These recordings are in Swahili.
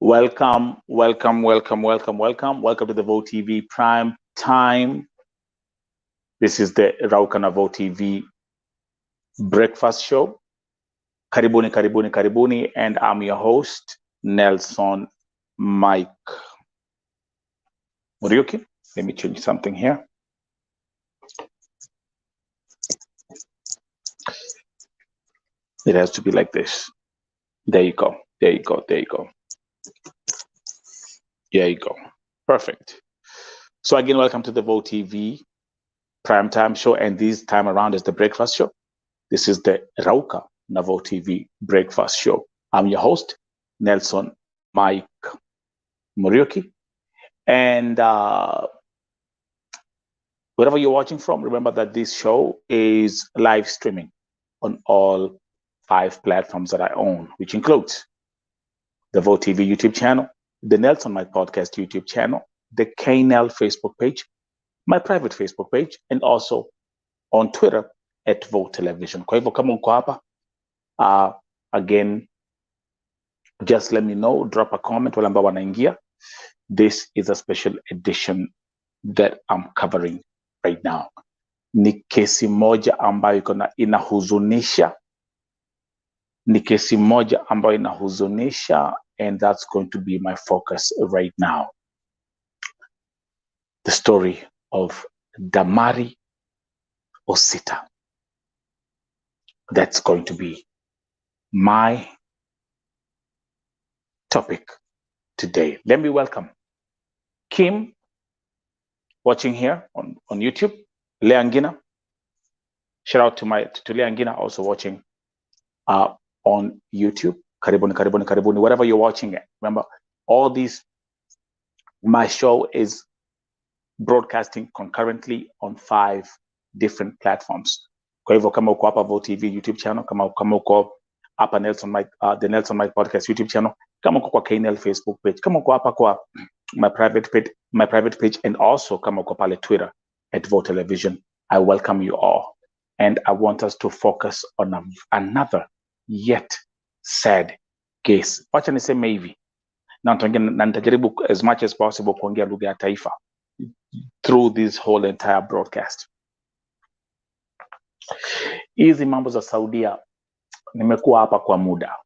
Welcome to the Vo TV Prime Time. This is the Raukana Vo TV Breakfast Show. Karibuni, and I'm your host, Nelson Mike Muriuki. Let me change something here. It has to be like this. There you go. Perfect. So again, welcome to the Vo TV Primetime Show, and this time around is the Breakfast Show. This is the Rauka Navo TV Breakfast Show. I'm your host, Nelson Mike Muriuki, and wherever you're watching from, remember that this show is live streaming on all 5 platforms that I own, which includes the Vo TV YouTube channel, the Nelson Mike Podcast YouTube channel, the KNL Facebook page, my private Facebook page, and also on Twitter at Vo Television. Kwa hivyo kama uko hapa, again, just let me know, drop a comment wale ambao wanaingia. This is a special edition that I'm covering right now. Ni kesi moja ambayo inahuzunisha. And that's going to be my focus right now. The story of DAMARY OSITA. That's going to be my topic today. Let me welcome Kim, watching here on YouTube. Leangina. Shout out to Leangina, also watching on YouTube. Karibuni. Wherever you're watching it. Remember, my show is broadcasting concurrently on 5 different platforms. Kwa hivyo kama uko hapa Vo TV YouTube channel, kama uko hapa Nelson Mike, the Nelson Mike Podcast YouTube channel, kama uko kwa KNL Facebook page, kama uko hapa kwa my private page, and also kama uko pale Twitter at Vo Television, I welcome you all. And I want us to focus on another yet sad case. Wacha niseme hivi, na nitajaribu as much as possible kuongea lugha ya taifa through this whole entire broadcast. Hizi mambo za Saudia nimekuwa hapa kwa muda,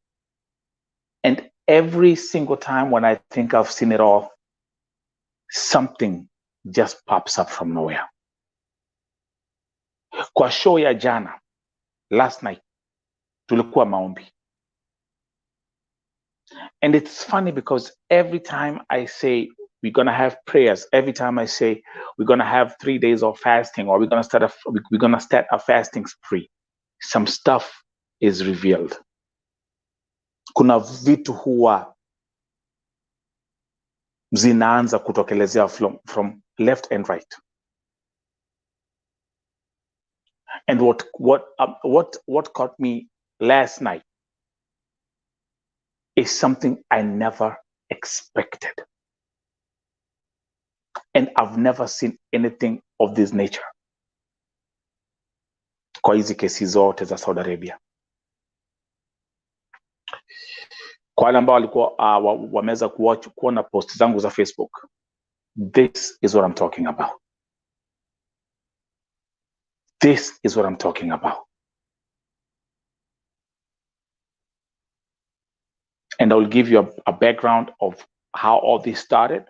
and every single time when I think I've seen it all, something just pops up from nowhere. Kwa show ya jana, last night, tulikuwa maombi. And it's funny because every time I say we're going to have prayers, every time I say we're going to have 3 days of fasting, or we're going to start a fasting spree, some stuff is revealed. Kuna vitu huwa zinaanza kutokelezea from left and right. And what caught me last night is something I never expected. And I've never seen anything of this nature kwa hizi kesi zote za Saudi Arabia. Kwa wale ambao walikuwa wameweza kuona post zangu za Facebook, this is what I'm talking about. And I'll give you a background of how all this started.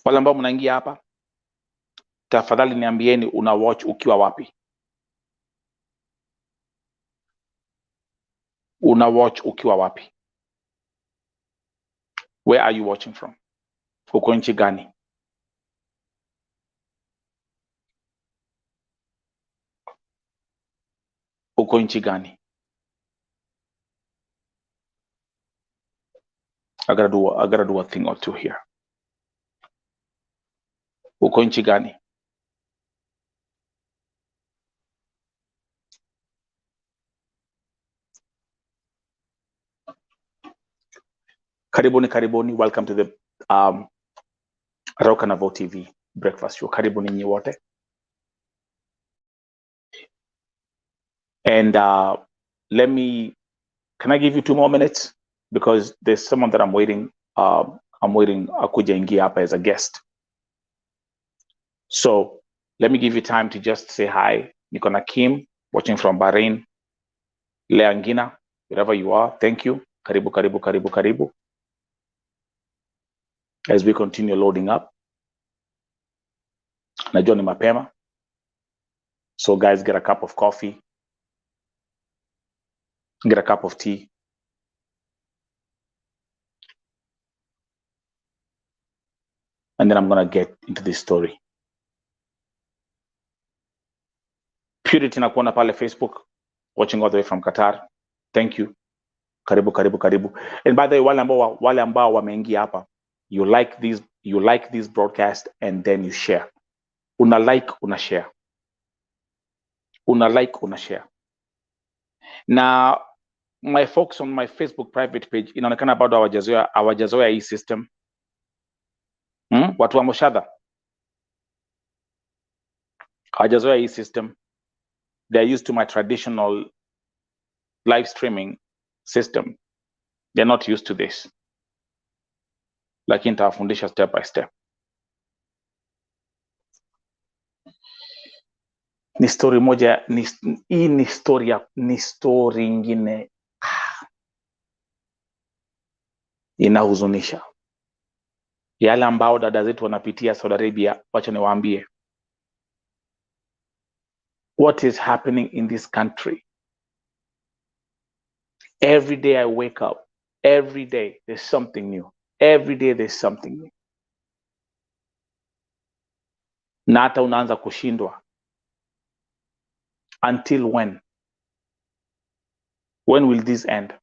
Wale ambao mnaingia hapa, tafadhali niambieni una watch ukiwa wapi? Una watch ukiwa wapi? Where are you watching from? Uko nchi gani? Uko nchi gani? I gotta do a thing or two here. Uko nchi gani? Karibuni. Welcome to the Rauka Navo TV Breakfast Show. Karibuni nyi wote. And can I give you 2 more minutes? Because there's someone that I'm waiting akuja ingia hapa as a guest. So let me give you time to just say hi. Niko na Kim watching from Bahrain. Leangina, wherever you are, thank you. Karibu, karibu, karibu, karibu. As we continue loading up. Najua ni mapema. So guys, get a cup of coffee. Get a cup of tea. And then I'm going to get into this story. Purity nakuona pale Facebook, watching all the way from Qatar. Thank you. Karibu, karibu, karibu. And by the way, wale ambao wameingia hapa, you like this broadcast and then you share. Una like, una share. Una like, una share. Now, my folks on my Facebook private page, inaonekana bado hawajazoea hii system. Watu wa Moshadha hawajazoea hii system. They're used to my traditional live streaming system. They're not used to this. Lakini nitawafundisha step by step. Ni story moja, hii ni story ingine inahuzunisha. Yale ambao dada zetu wanapitia Saudi Arabia, wacha niwaambie. What is happening in this country? Every day I wake up, every day there's something new. Every day there's something new. Na hata unaanza kushindwa. Until when? When will this end?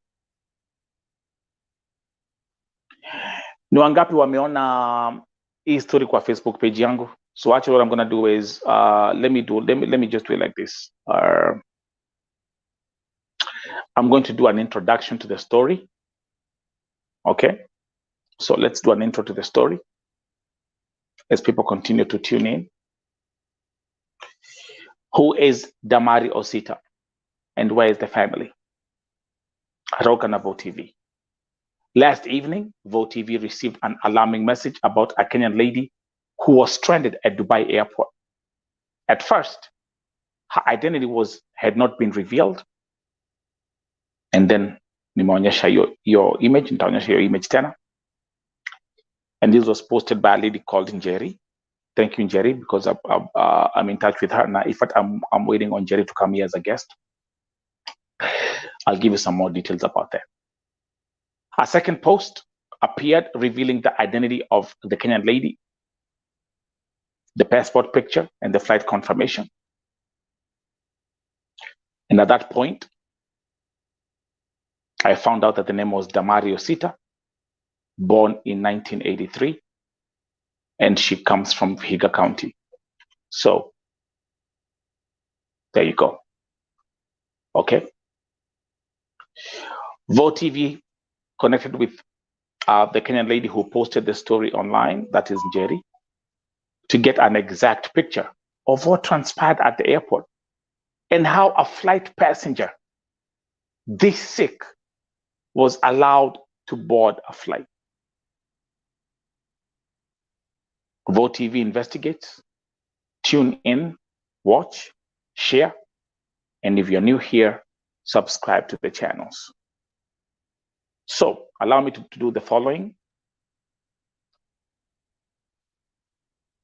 Ni wangapi wameona hii story kwa Facebook page yangu? So actually what I'm going to do is let me just do it like this. I'm going to do an introduction to the story. Okay? So let's do an intro to the story as people continue to tune in. Who is DAMARY OSITA and where is the family? Rokan Vo TV. Last evening, Vo TV received an alarming message about a Kenyan lady who was stranded at Dubai airport. At first, her identity had not been revealed. And then, nimeonyesha your image, nitaonyesha your image tena. And this was posted by a lady called Njeri. Thank you, Njeri, because I'm in touch with her now. In fact, I'm waiting on Njeri to come here as a guest. I'll give you some more details about that. A second post appeared revealing the identity of the Kenyan lady, the passport picture, and the flight confirmation. And at that point, I found out that the name was DAMARY OSITA, born in 1983, and she comes from Vihiga County. So, there you go. Okay. Vo TV connected with the Kenyan lady who posted the story online, that is Njeri, to get an exact picture of what transpired at the airport and how a flight passenger this sick was allowed to board a flight. Vo TV investigates. Tune in, watch, share, and if you're new here, subscribe to the channels. So, allow me to do the following.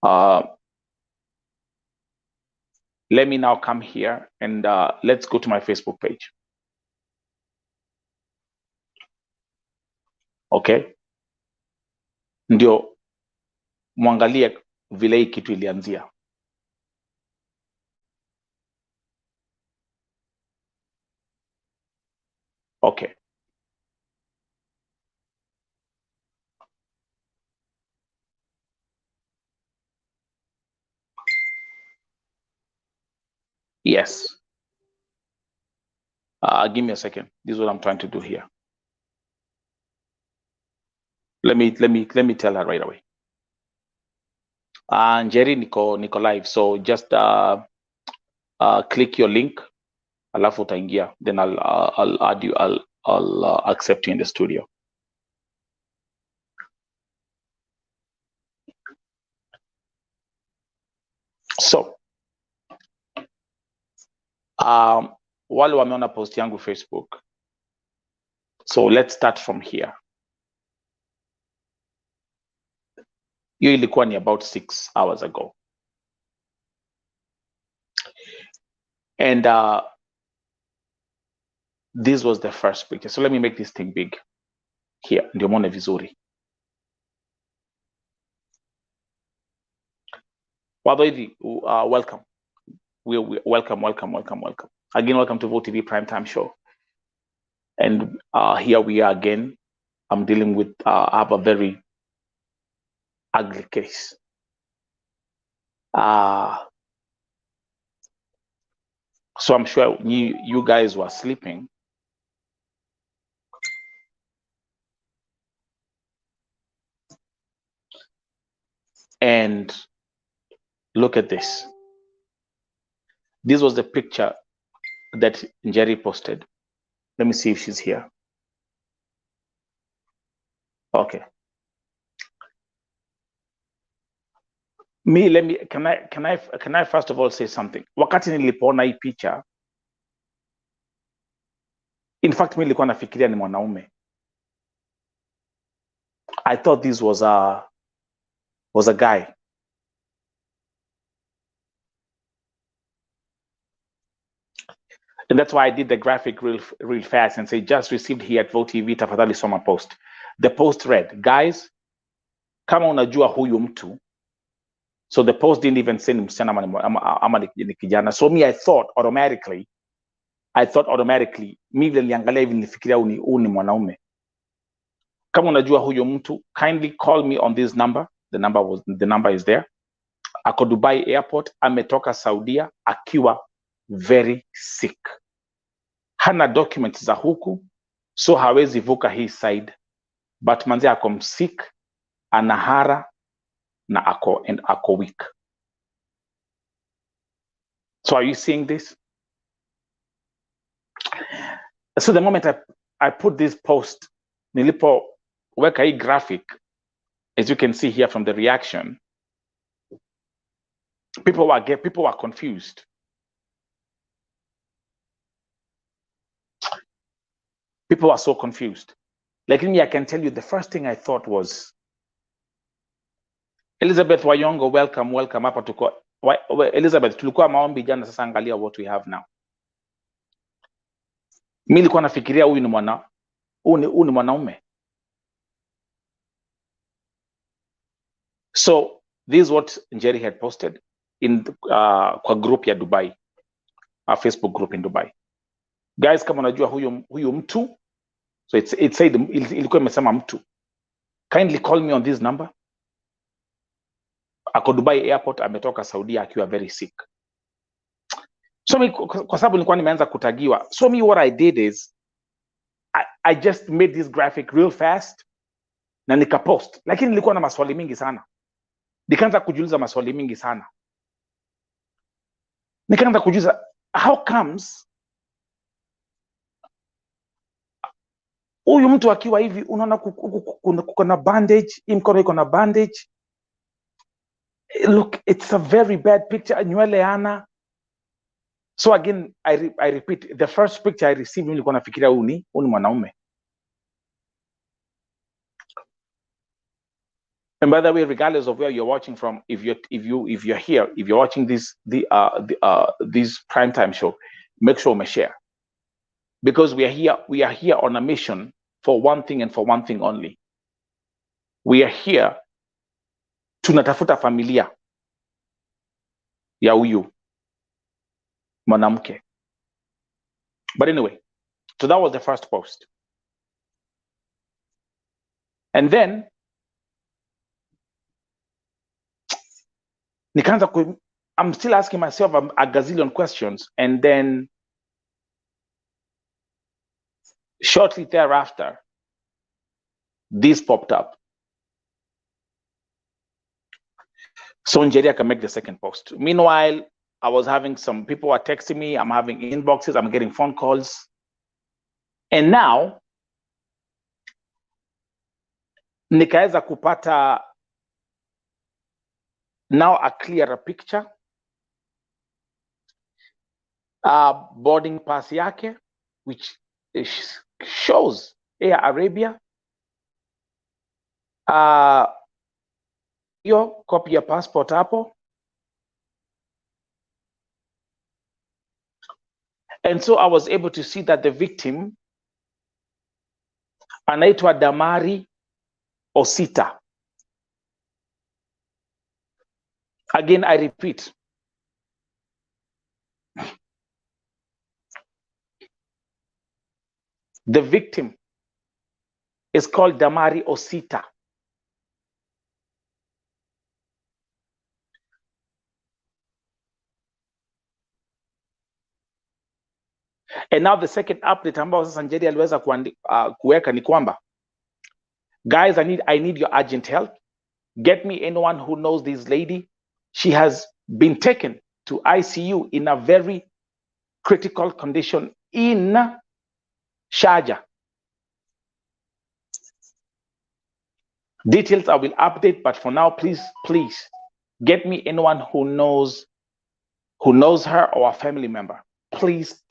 Let me now come here and let's go to my Facebook page. Okay? Ndio muangalie vile hii kitu ilianzia. Okay. Yes. Give me a second. This is what I'm trying to do here. Let me tell her right away. Njeri niko live, so just click your link alafu utaingia, then I'll add you, I'll accept you in the studio. So wale wameona post yangu Facebook, so let's start from here. Hiyo ilikuwa ni about 6 hours ago, and this was the first picture. So let me make this thing big here, ndio muone vizuri. Welcome. Welcome. Again, welcome to VOTV Primetime Show. And here we are again. I'm dealing with, I have a very ugly case. So I'm sure you guys were sleeping. And look at this. This was the picture that Jerry posted. Let me see if she's here. Okay. Can I first of all say something? Wakati nilipoona hii picha, in fact, mimi nilikuwa nafikiria ni mwanaume. I thought this was a guy. And that's why I did the graphic real fast and say, just received here at VOTV, tafadhali soma post. The post read, guys, kama unajua huyu mtu. So the post didn't even say ni msichana ama ni kijana. So me, I thought automatically, mi vile niliangalia hivi nilifikiria huyu ni mwanaume. Kama unajua huyu mtu, kindly call me on this number. The number is there. Ako Dubai airport, ametoka Saudia akiwa very sick. Hana documents za huku, so hawezi vuka hii side. But manzi ako sick, anahara na ako weak. So are you seeing this? So the moment I put this post, nilipoweka hii graphic, as you can see here from the reaction, people were confused. People were so confused. Like me, I can tell you the first thing I thought was, Elizabeth Wayongo, welcome hapa tuko. Elizabeth, tulikuwa maombi jana, sasa angalia what we have now. Mimi nilikuwa nafikiria huyu ni mwanaume. So this is what Njeri had posted in kwa group ya Dubai, our Facebook group in Dubai. Guys, kama unajua huyu mtu, so it said ilikuwa imesema mtu. Kindly call me on this number. Ako Dubai airport, ametoka Saudia akiwa very sick. So me, kwa sababu nilikuwa nimeanza kutagiwa. So me, what I did is I just made this graphic real fast na nikapost. Lakini nilikuwa na maswali mingi sana. Nikaanza kujiuliza maswali mingi sana. Nikaanza kujiuliza, how comes huyu mtu akiwa hivi unaona kuna bandage, mkono iko na bandage. Look, it's a very bad picture. Nywele ana. So again, I repeat, the first picture I received, nilikuwa nafikiria huyu ni mwanaume. And by the way, regardless of where you're watching from, if you're here, if you're watching this primetime show, make sure you share, because we are here on a mission for one thing and for one thing only. We are here tunatafuta familia ya huyu mwanamke. But anyway, so that was the first post. And then I'm still asking myself a gazillion questions, and then shortly thereafter, this popped up. So Njeri can make the second post. Meanwhile, I was having some people are texting me. I'm having inboxes. I'm getting phone calls. And now, nikaweza kupata now a clearer picture. Boarding pass yake, which shows Air Arabia. Hiyo copy ya passport hapo. And so I was able to see that the victim anaitwa DAMARY OSITA. Again, I repeat. The victim is called DAMARY OSITA. And now the second update ambao sasa Njeri aliweza kuweka ni kwamba, guys, I need your urgent help. Get me anyone who knows this lady. She has been taken to ICU in a very critical condition in Sharjah. Details I will update, but for now, please get me anyone who knows her or a family member. Please.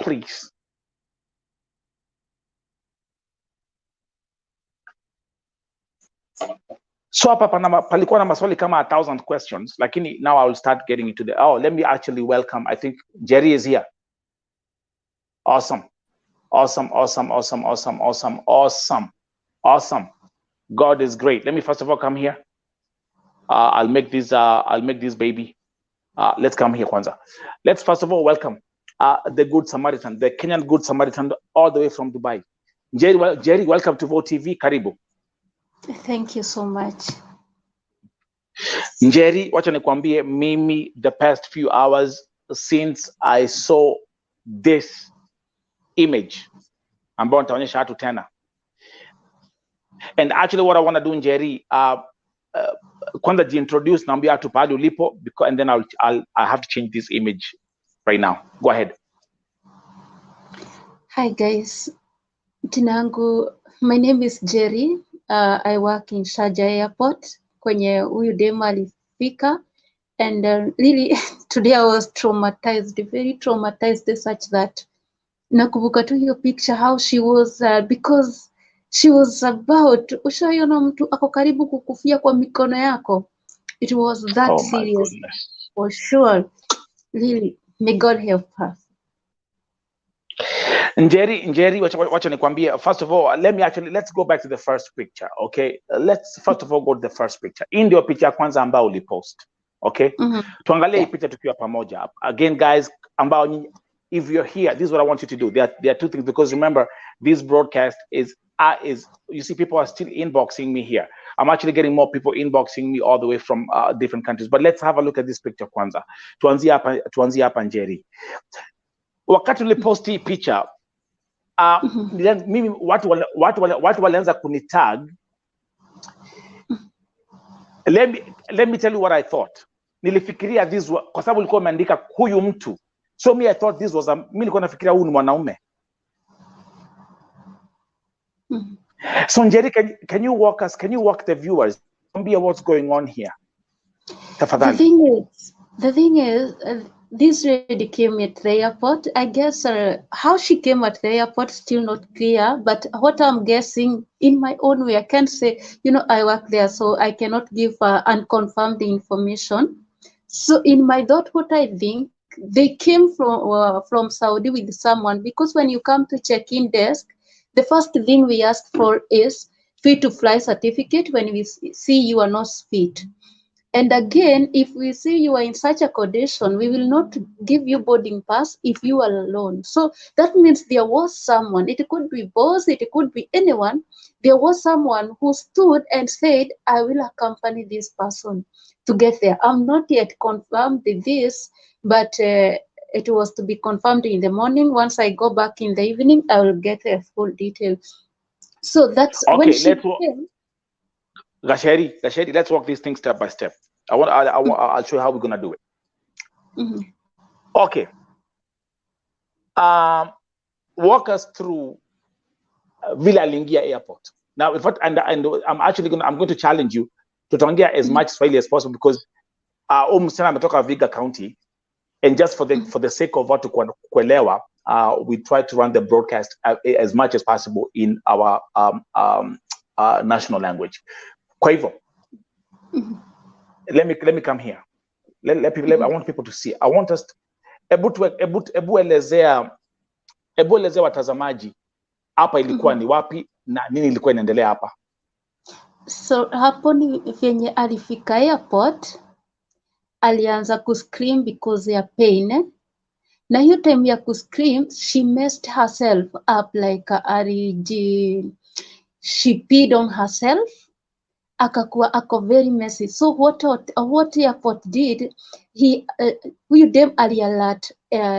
So hapa palikuwa na maswali kama 1,000 questions, lakini now I will start getting into the, let me actually welcome, I think Jerry is here. Awesome. God is great. Let me first of all come here. I'll make this baby. Let's come here kwanza. Let's first of all welcome the Good Samaritan, the Kenyan Good Samaritan, all the way from Dubai. Jerry, welcome to VOTV. Karibu. Thank you so much. Njeri, wacha nikwambie mimi, the past few hours since I saw this image ambao nitaonyesha watu tena. And actually what I want to do, Njeri, kwanza jiintroduce, naambia watu pahali ulipo, and then I have to change this image right now. Go ahead. Hi guys, Tinangu, my name is Jerry. I work in Sharjah Airport kwenye huyu demo alifika, and really today I was traumatized, very traumatized, such that nakumbuka tu hiyo picture how she was because she was about, ushaiona mtu ako karibu kukufia kwa mikono yako. It was that serious. Goodness. For sure. Really, may God help her. Njeri, wacha nikwambie, first of all, let's go back to the first picture, okay? Let's first of all go to the first picture. Hii ndio picha kwanza ambao ulipost, okay? Tuangalie hii picha tukiwa pamoja. Again, guys, ambao if you're here, this is what I want you to do. There are two things, because remember, this broadcast is you see, people are still inboxing me here. I'm actually getting more people inboxing me all the way from different countries. But let's have a look at this picture kwanza. Tuanzie hapa Njeri. Wakati ulipost hii picha, mimi watu walianza kunitag. Let me tell you what I thought. Nilifikiria this kwa sababu ulikuwa umeandika huyu mtu. So me, I thought this was mimi nilikuwa nafikiria huyu ni mwanaume. So Njeri, can you walk the viewers, what's going on here? The thing is, this lady came at the airport. I guess how she came at the airport still not clear, but what I'm guessing in my own way, I can't say, I work there, so I cannot give unconfirmed information. So in my thought, what I think, they came from Saudi with someone, because when you come to check-in desk, the first thing we ask for is fit to fly certificate when we see you are not fit. And again, if we see you are in such a condition, we will not give you boarding pass if you are alone. So that means there was someone, it could be boss, it could be anyone. There was someone who stood and said, I will accompany this person to get there. I'm not yet confirmed this, but it was to be confirmed in the morning. Once I go back in the evening, I will get a full detail. So that's okay, when she came. Gasheri, let's walk these things step by step. I'll show you how we're gonna do it. Okay. Walk us through Villa Lingia Airport. Now, and I'm actually going to challenge you to Tangia as much Swahili as possible, because Msichana ametoka Viga County, and just for the sake of watu kuelewa, we try to run the broadcast as much as possible in our national language. Kwa hivyo, let me come here. I want people to see. I want us ebu elezea watazamaji hapa ilikuwa ni wapi na nini ilikuwa inaendelea hapa. So hapo ni venye alifika airport, alianza kuscream because ya pain, na hiyo time ya kuscream she messed herself up, like she peed on herself, akakuwa ako very messy. So what airport did, huyu dem alialert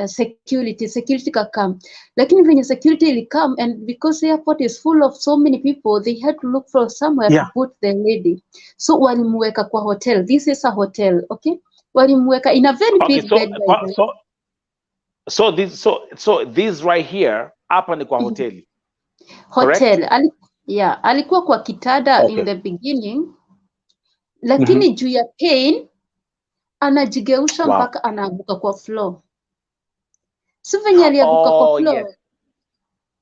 security kakam, lakini venye security ilikam, and because the airport is full of so many people, they had to look for somewhere to put the lady. So walimweka kwa hotel. This is a hotel, okay? Walimweka in a very big bed. So this right here hapa ni kwa hoteli. Hotel. Alikuwa kwa kitanda in the beginning, lakini juu ya pain anajigeusha mpaka anaabuka kwa floor. So venye aliabuka kwa floor,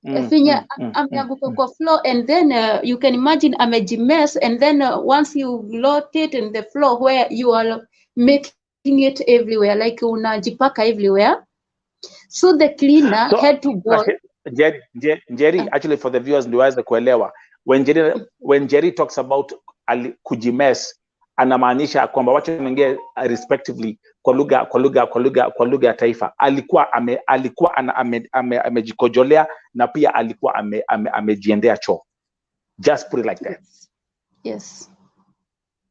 venye ameabuka kwa floor, and then you can imagine amejimes, and then once you load it in the floor where you are making it everywhere, like unajipaka everywhere. So the cleaner had to go. Jerry, actually for the viewers ndio waweze kuelewa, when Jerry talks about kujimes, anamaanisha kwamba watu wengine respectively kwa lugha ya taifa, alikuwa amejikojolea na pia alikuwa amejiendea choo. Just put it like that. Yes.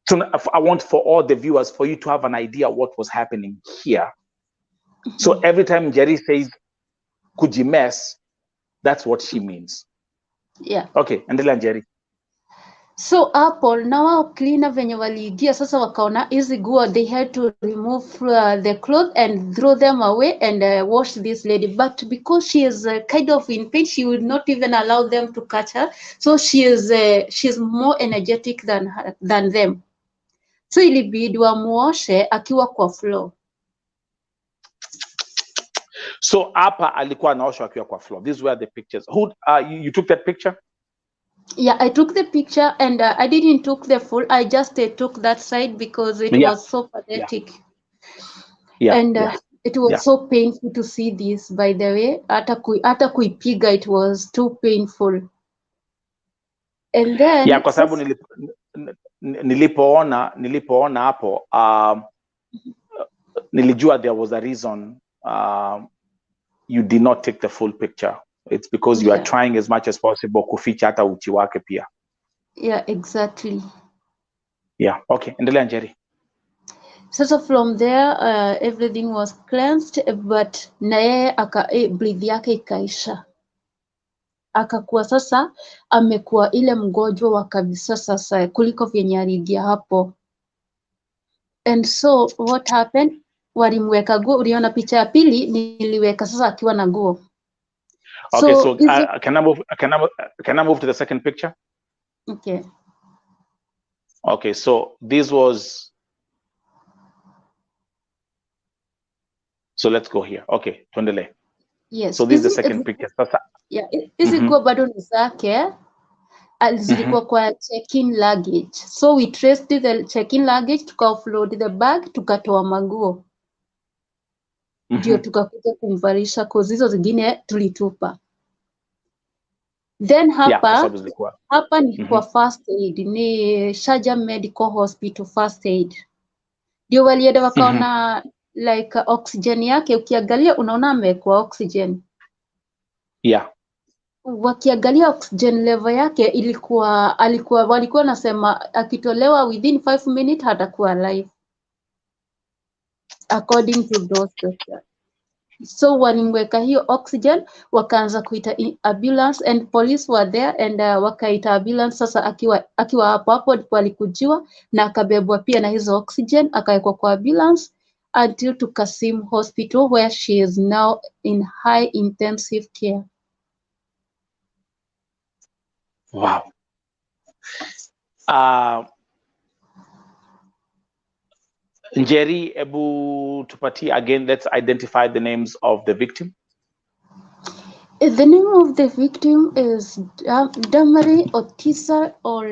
So I want for all the viewers, for you to have an idea what was happening here. So every time Jerry says kujimes, that's what she means. Yeah. Okay, endelea Jerry. So Apple, na wao cleaner venye waliingia sasa wakaona easy go, they had to remove the clothes and throw them away and wash this lady. But because she is kind of in pain, she would not even allow them to catch her. So she's more energetic than them. So ilibidi wamuoshe akiwa kwa floor. So hapa alikuwa anaoshwa akiwa kwa floor. These were the pictures. Who you took that picture? Yeah, I took the picture, and I didn't took the full. I just took that side because it was so pathetic. And it was so painful to see this, by the way. Hata kuipiga, it was too painful. And then kwa sababu nilipoona hapo nilijua there was a reason you did not take the full picture. It's because you are trying as much as possible kuficha hata uchi wake pia. Yeah, exactly. Yeah, okay. Endelea Jerry. So from there, everything was cleansed, but na yeye breath yake ikaisha. Akakuwa sasa amekuwa ile mgonjwa wa kabisa sasa kuliko vyenye aliingia hapo. And so what happened? Walimweka nguo. Uliona picha ya pili niliweka sasa akiwa na nguo. Okay, so can I move to the second picture? Okay. Okay, so this was. So let's go here. Okay, tuendelee. Yes. So this is the second picture. Sasa. Yeah, hizi nguo bado ni zake. Zilikuwa kwa check-in luggage. So we traced the check-in luggage, tuka-offload the bag, tukatoa manguo. Ndio tukakuja kumvarisha cause hizo zingine tulitupa. Then hapa ni kwa first aid, ni Sharjah Medical Hospital first aid. Ndio walienda wakaona like oxygen yake, ukiangalia unaona amekuwa oxygen. Yeah. Wakiangalia oxygen level yake walikuwa nasema akitolewa within 5 minutes hatakuwa alive, according to those doctors. So walimweka hiyo oxygen, wakaanza kuita ambulance, and police were there, and wakaita ambulance. Sasa akiwa hapo walikujiwa na akabebwa pia na hizo oxygen, akawekwa kwa ambulance, until to Kasim Hospital, where she is now in high intensive care. Wow. Njeri, Ebu Tupati, again, let's identify the names of the victim. The name of the victim is DAMARY OSITA, or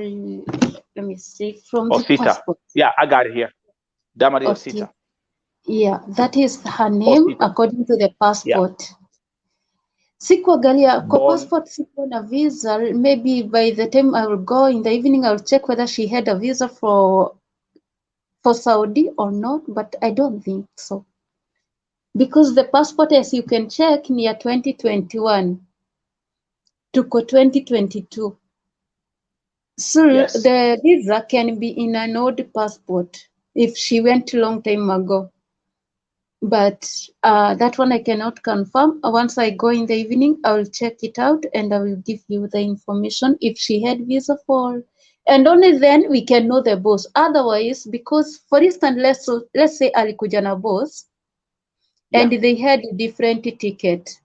let me see, from the OSITA. passport. Yeah, I got it here. DAMARY OSITA. Yeah, that is her name OSITA. according to the passport. Yeah. Sikuangalia kwa Born, passport, sikuwa na visa. Maybe by the time I will go in the evening, I will check whether she had a visa for Saudi or not, but I don't think so. Because the passport, as you can check, near 2021 TUKO 2022. So yes. the visa can be in an old passport if she went a long time ago. But that one I cannot confirm. Once I go in the evening, I will check it out and I will give you the information if she had visa for, and only then we can know the boss. Otherwise, because for instance, let's say alikuja na boss and they had a different ticket.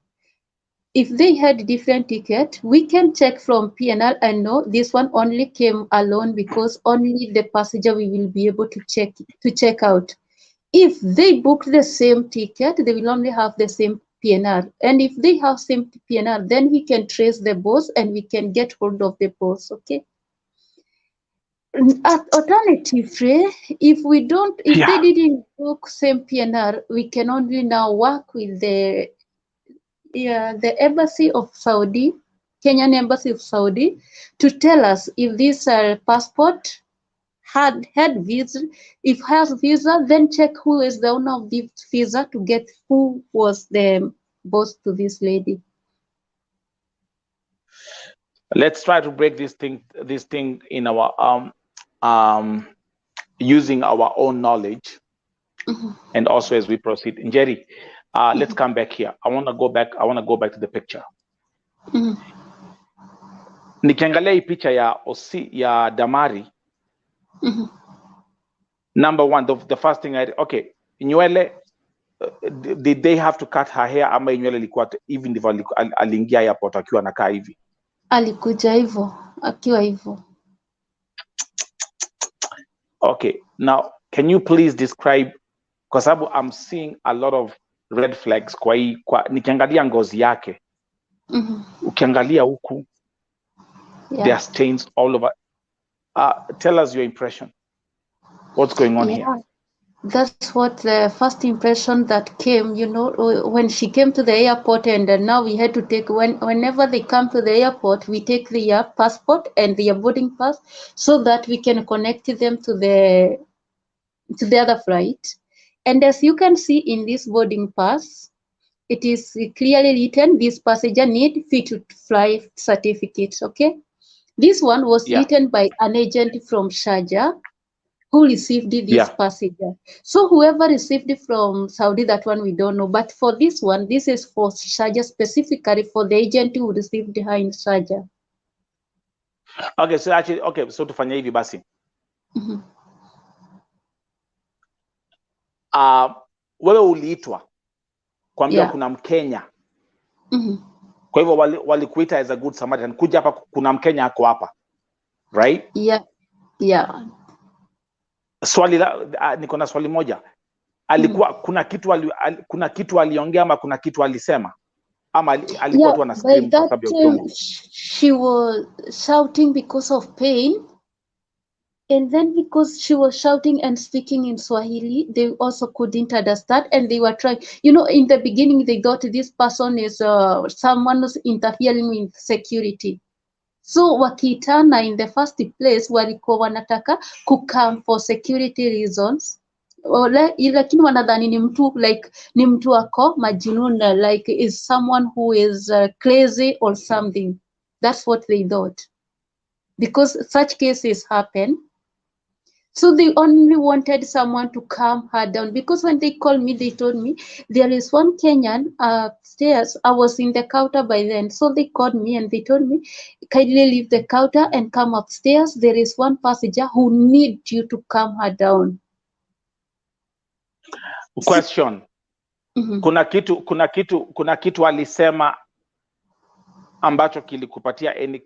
If they had different ticket, we can check from PNL and know this one only came alone because only the passenger we will be able to check out. If they book the same ticket, they will only have the same PNR. And if they have same PNR, then we can trace the boss and we can get hold of the boss, okay? Alternatively, if they didn't book same PNR, we can only now work with the embassy of Saudi, Kenyan embassy of Saudi, to tell us if this passport had visa. If has visa, then check who is the owner of this visa to get who was the boss to this lady. Let's try to break this thing in our using our own knowledge, and also as we proceed. Njeri, let's come back here. I want to go back to the picture. Nikiangalia hii picha ya Damari, number one, the first thing okay, nywele, did they have to cut her hair ama nywele ilikuwa hivi ndivyo aliingia airport akiwa anakaa hivi? Alikuja hivyo, akiwa hivyo. Okay, now can you please describe, kwa sababu I'm seeing a lot of red flags kwa nikiangalia ngozi yake, ukiangalia huku, there are stains all over. Tell us your impression. What's going on here? That's what the first impression that came, when she came to the airport, and now we had to take, whenever they come to the airport, we take their passport and their boarding pass so that we can connect them to the other flight. And as you can see in this boarding pass, it is clearly written, this passenger need fit to fly certificate, okay? This one was written by an agent from Sharjah who received this passenger. So whoever received it from Saudi, that one we don't know. But for this one, this is for Sharjah, specifically for the agent who received her in Sharjah. Okay, so actually, okay, so tufanya hivi basi. Wewe uliitwa kuambia kuna Mkenya. Kwa hivyo walikuita as a good Samaritan, kuja hapa, kuna Mkenya ako hapa, right? Yeah. Niko na swali moja. Alikuwa kuna kitu aliongea ama kuna kitu alisema, ama alikuwa tu ana scream kwa sababu ya uchungu? She was shouting because of pain, and then because she was shouting and speaking in Swahili, they also couldn't understand, and they were trying, in the beginning they thought this person is someone who's interfering with security. So wakiitana, in the first place walikuwa wanataka kukam for security reasons, lakini wanadhani ni mtu wako majinuna, like is someone who is crazy or something. That's what they thought, because such cases happen. So they only wanted someone to calm her down, because when they called me, they told me there is one Kenyan upstairs. I was in the counter by then. So they called me and they told me, kindly leave the counter and come upstairs. There is one passenger who needs you to calm her down. Question. Kuna kitu alisema ambacho kilikupatia any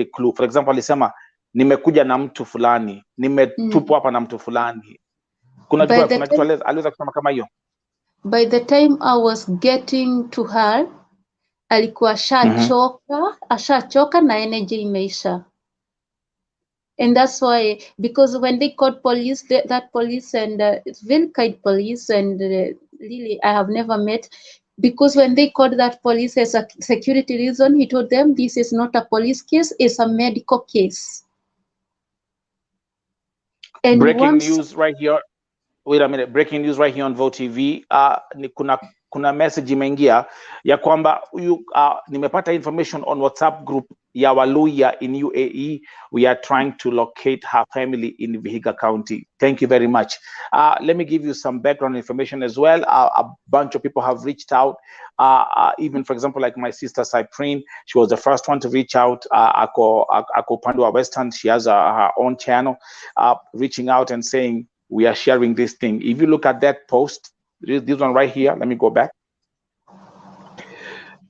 clue. For example, alisema nimekuja na mtu fulani, nimetupwa hapa na mtu fulani. Kuna kitu aliweza kusema kama hiyo? By the time I was getting to her, alikuwa ashachoka na energy imeisha. And that's why, because when they called police, that police and it's very kind police, and really I have never met, because when they called that police as a security reason, he told them this is not a police case, it's a medical case. And breaking news right here. Wait a minute, breaking news right here on Vote TV. Kuna message imeingia ya kwamba nimepata information on WhatsApp group ya Waluya in UAE. We are trying to locate her family in Vihiga County. Thank you very much. Let me give you some background information as well. A bunch of people have reached out. Even for example, like my sister Cyprine, she was the first one to reach out. Ako Pandua Western, she has her own channel, reaching out and saying, we are sharing this thing. If you look at that post, this one right here, let me go back.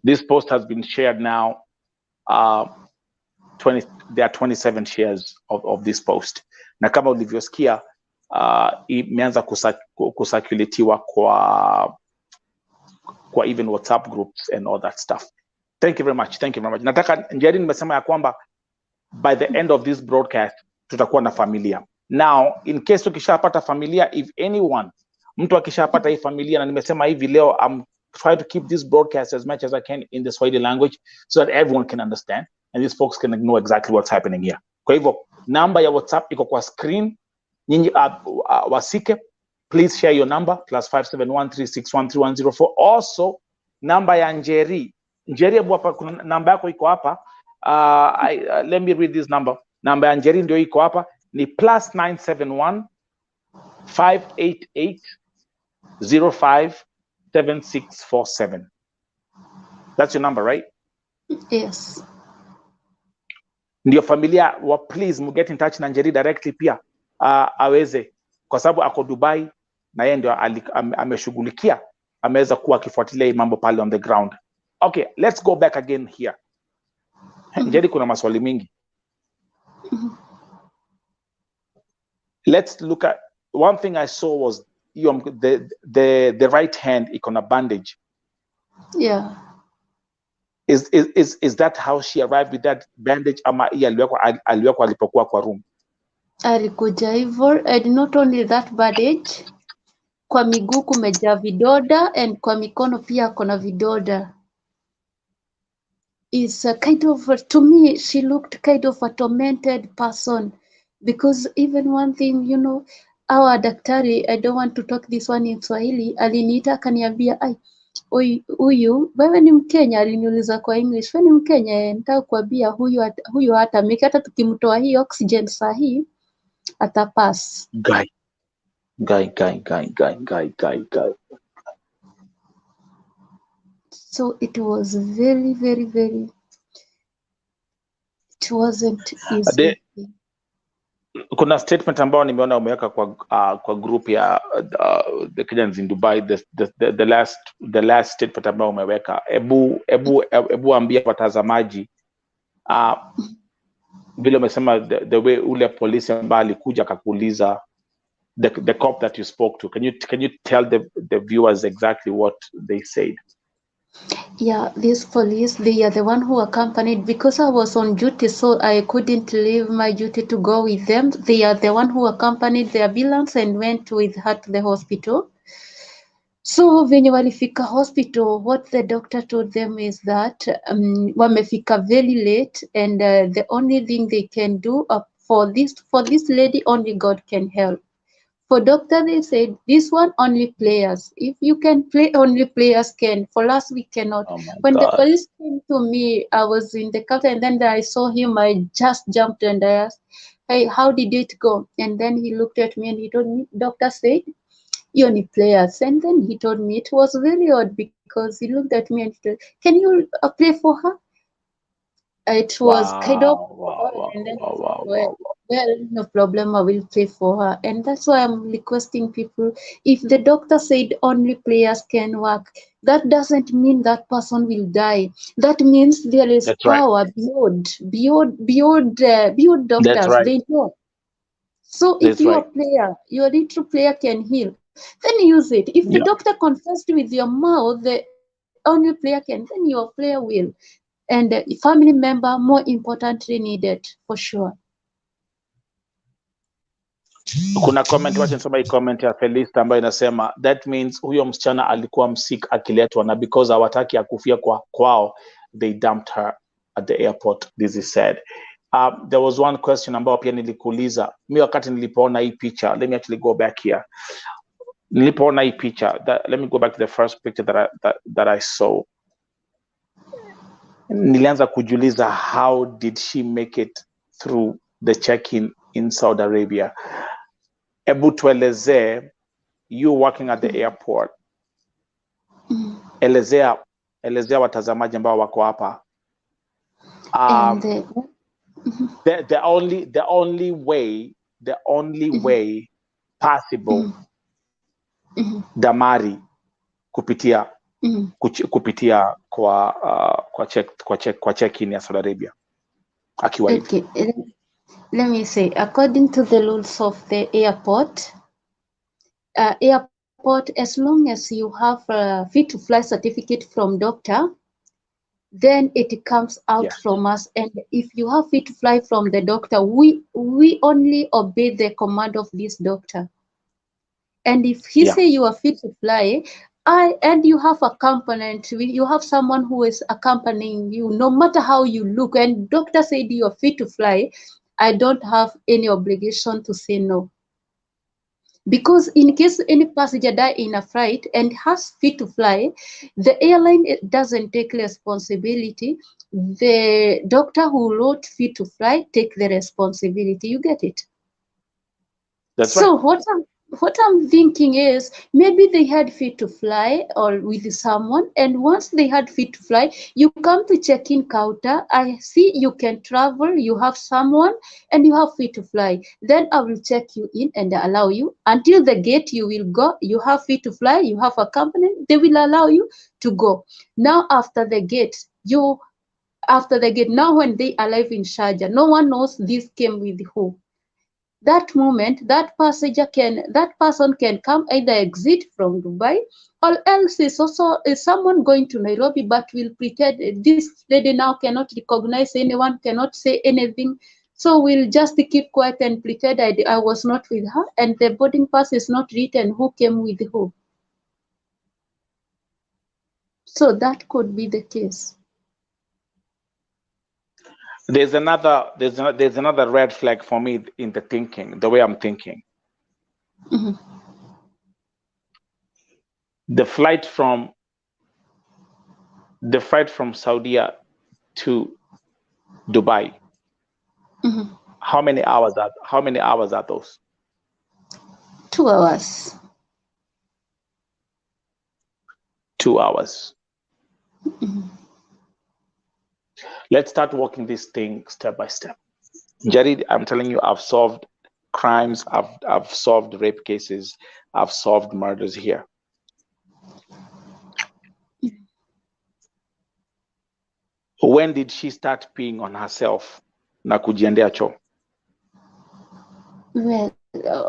This post has been shared now. There are 27 shares of this post. Na kama ulivyosikia, imeanza kusirculatiwa kwa even WhatsApp groups and all that stuff. Thank you very much. Thank you very much. Nataka Njeri nimesema ya kwamba by the end of this broadcast tutakuwa na familia. Now, in case ukishapata familia, if anyone, mtu akishapata hii familia, na nimesema hivi leo, I'm trying to keep this broadcast as much as I can in the Swahili language so that everyone can understand and these folks can know exactly what's happening here. Kwa hivyo, namba ya WhatsApp iko kwa screen. Nyinyi wasike, please share your number, +57136133104. Also, namba ya Njeri. Njeri, kuna namba yako iko hapa. Let me read this number. Namba ya Njeri ndio iko hapa. Ni +971 588 057647. That's your number, right? Yes. Ndio familia please get in touch na Njeri directly pia aweze, kwa sababu ako Dubai na yeye ndio ameshughulikia, ameweza kuwa akifuatilia mambo pale on the ground. Okay, let's go back again here. Njeri, kuna maswali mingi. Let's look at one thing I saw was the right hand iko na bandage. Yeah. Is that how she arrived with that bandage, ama aliwekwa alipokuwa kwa room? Alikuja hivyo, and not only that bandage, kwa miguu kumejaa vidoda, and kwa mikono pia kuna vidoda. Is a kind of, to me, she looked kind of a tormented person, because even one thing, you know, our daktari, I don't want to talk this one in Swahili, aliniita akaniambia, huyu wewe ni Mkenya? Aliniuliza kwa English, wewe ni Mkenya? Nataka kuambia huyu hata mimi, hata tukimtoa hii oxygen sahi atapass. Guy. So it was very, very, very, it wasn't easy. Kuna statement ambayo nimeona umeweka kwa group ya the Kenyans in Dubai, the last statement ambayo umeweka. Ebu ambia watazamaji vile umesema the way ule polisi ambaye alikuja akakuuliza, the cop that you spoke to. Can you tell the viewers exactly what they said? Yeah, this police, they are the one who accompanied, because I was on duty, so I couldn't leave my duty to go with them. They are the one who accompanied the ambulance and went with her to the hospital. So venye walifika hospital, what the doctor told them is that wamefika very late, and the only thing they can do for this lady, only God can help. For doctor, they said, this one only players. If you can play, only players can. For us, we cannot. When the police came to me, I was in the counter, and then I saw him. I just jumped and I asked, hey, how did it go? And then he looked at me and he told me, doctor said, you only players. And then he told me, it was very odd, because he looked at me and he said, can you play for her? It was kind of Wow, wow, hard, wow, and then I wow, said, wow, well, wow, wow. no problem, I will pay for her. And that's why I'm requesting people, if the doctor said only players can work, that doesn't mean that person will die. That means there is That's right. power beyond That's doctors. right. They know. So if That's your right. player, your little player can heal, then use it. If the Yeah. doctor confessed with your mouth, the only player can, then your player will. And family member, more importantly, needed for sure. Kuna comment, wacha nisoma hii comment ya Felista ambayo inasema that means huyo msichana alikuwa msik akiletwa na because hawataki akufia kwao they dumped her at the airport, this is said. There was one question ambayo pia nilikuuliza mi wakati nilipoona hii picha. Let me actually go back here. Nilipoona hii picha, let me go back to the first picture that I saw. Nilianza kujiuliza how did she make it through the check-in in Saudi Arabia. Ebu tuelezee, you working at the airport, elezea watazamaji ambao wako hapa. And The only way possible Damari kupitia kwa check-in ya Saudi Arabia akiwa hivi. okay, let me say, according to the rules of the airport, as long as you have a fit to fly certificate from doctor, then it comes out Yes. from us. And if you have fit to fly from the doctor, we only obey the command of this doctor. And if he say you are fit to fly, and you have a component, you have someone who is accompanying you, no matter how you look, and doctor said you are fit to fly, I don't have any obligation to say no. Because in case any passenger die in a flight and has fit to fly, the airline doesn't take responsibility. The doctor who wrote fit to fly take the responsibility. You get it? That's so right. what I'm thinking is maybe they had fit to fly or with someone, and once they had fit to fly, you come to check-in counter, I see you can travel, you have someone and you have fit to fly, then I will check you in and allow you until the gate. You will go, you have fit to fly, you have a company, they will allow you to go. Now after the gate, now when they arrive in Sharjah, no one knows this came with who. That moment, that person can come, either exit from Dubai, or else is someone going to Nairobi but will pretend this lady now cannot recognize anyone, cannot say anything. So we'll just keep quiet and pretend I was not with her, and the boarding pass is not written who came with who. So that could be the case. There's another red flag for me in the thinking, the way I'm thinking. The flight from Saudi to Dubai. How many hours are those? 2 hours. 2 hours. Let's start working this thing step by step. Jared, I'm telling you, I've solved crimes, I've solved rape cases, I've solved murders here. When did she start peeing on herself na kujiendea choo? Well,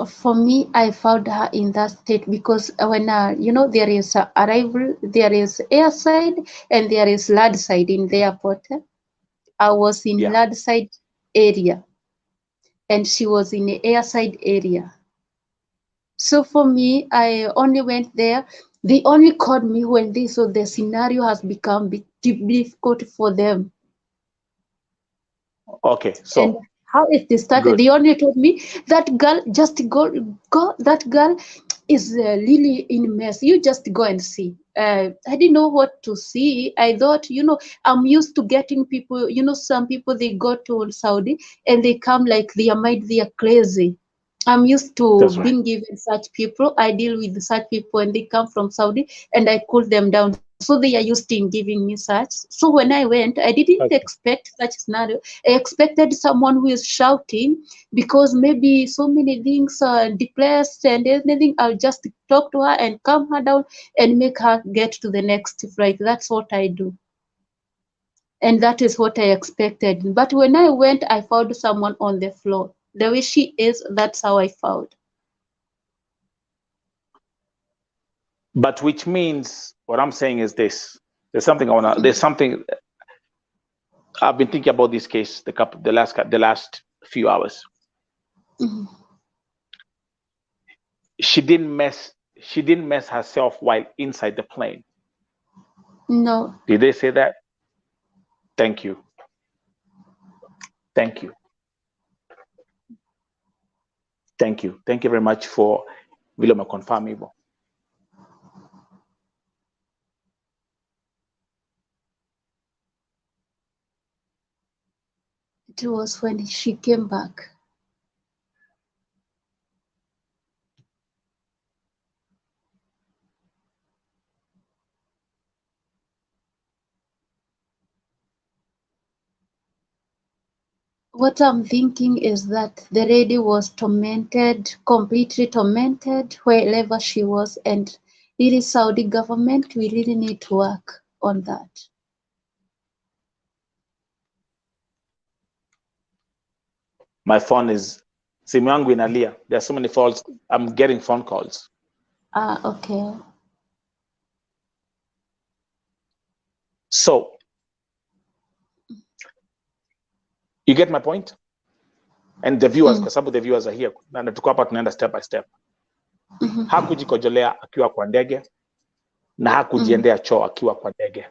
for me, I found her in that state because when there is arrival, there is airside and there is land side in the airport. I was in land side area and she was in the airside area. So for me, I only went there. They only called me when they saw the scenario has become difficult for them. Okay, so and how it started, they only told me that girl, just go, that girl is really in mess, you just go and see. I didn't know what to see. I thought, I'm used to getting people, some people, they go to Saudi and they come like they are crazy. I'm used to being given such people. I deal with such people and they come from Saudi and I cool them down. So they are used to in giving me such. So when I went, I didn't expect such scenario. I expected someone who is shouting because maybe so many things are depressed and anything. I'll just talk to her and calm her down and make her get to the next flight. That's what I do. And that is what I expected. But when I went, I found someone on the floor. The way she is, that's how I found. But which means, what I'm saying is this. There's something I've been thinking about this case the last few hours. Mm-hmm. She didn't mess herself while inside the plane. No. Did they say that? Thank you. Thank you. Thank you. Thank you very much for William confirming. It was when she came back. What I'm thinking is that the lady was tormented, completely tormented, wherever she was, and really Saudi government, we really need to work on that. My phone is simu yangu inalia. There are so many calls. I'm getting phone calls. Okay. So you get my point? And the viewers, kwa sababu the viewers are here, na tuko hapa tunaenda step by step. Hakujikojolea akiwa kwa ndege na hakujiendea choo akiwa kwa ndege.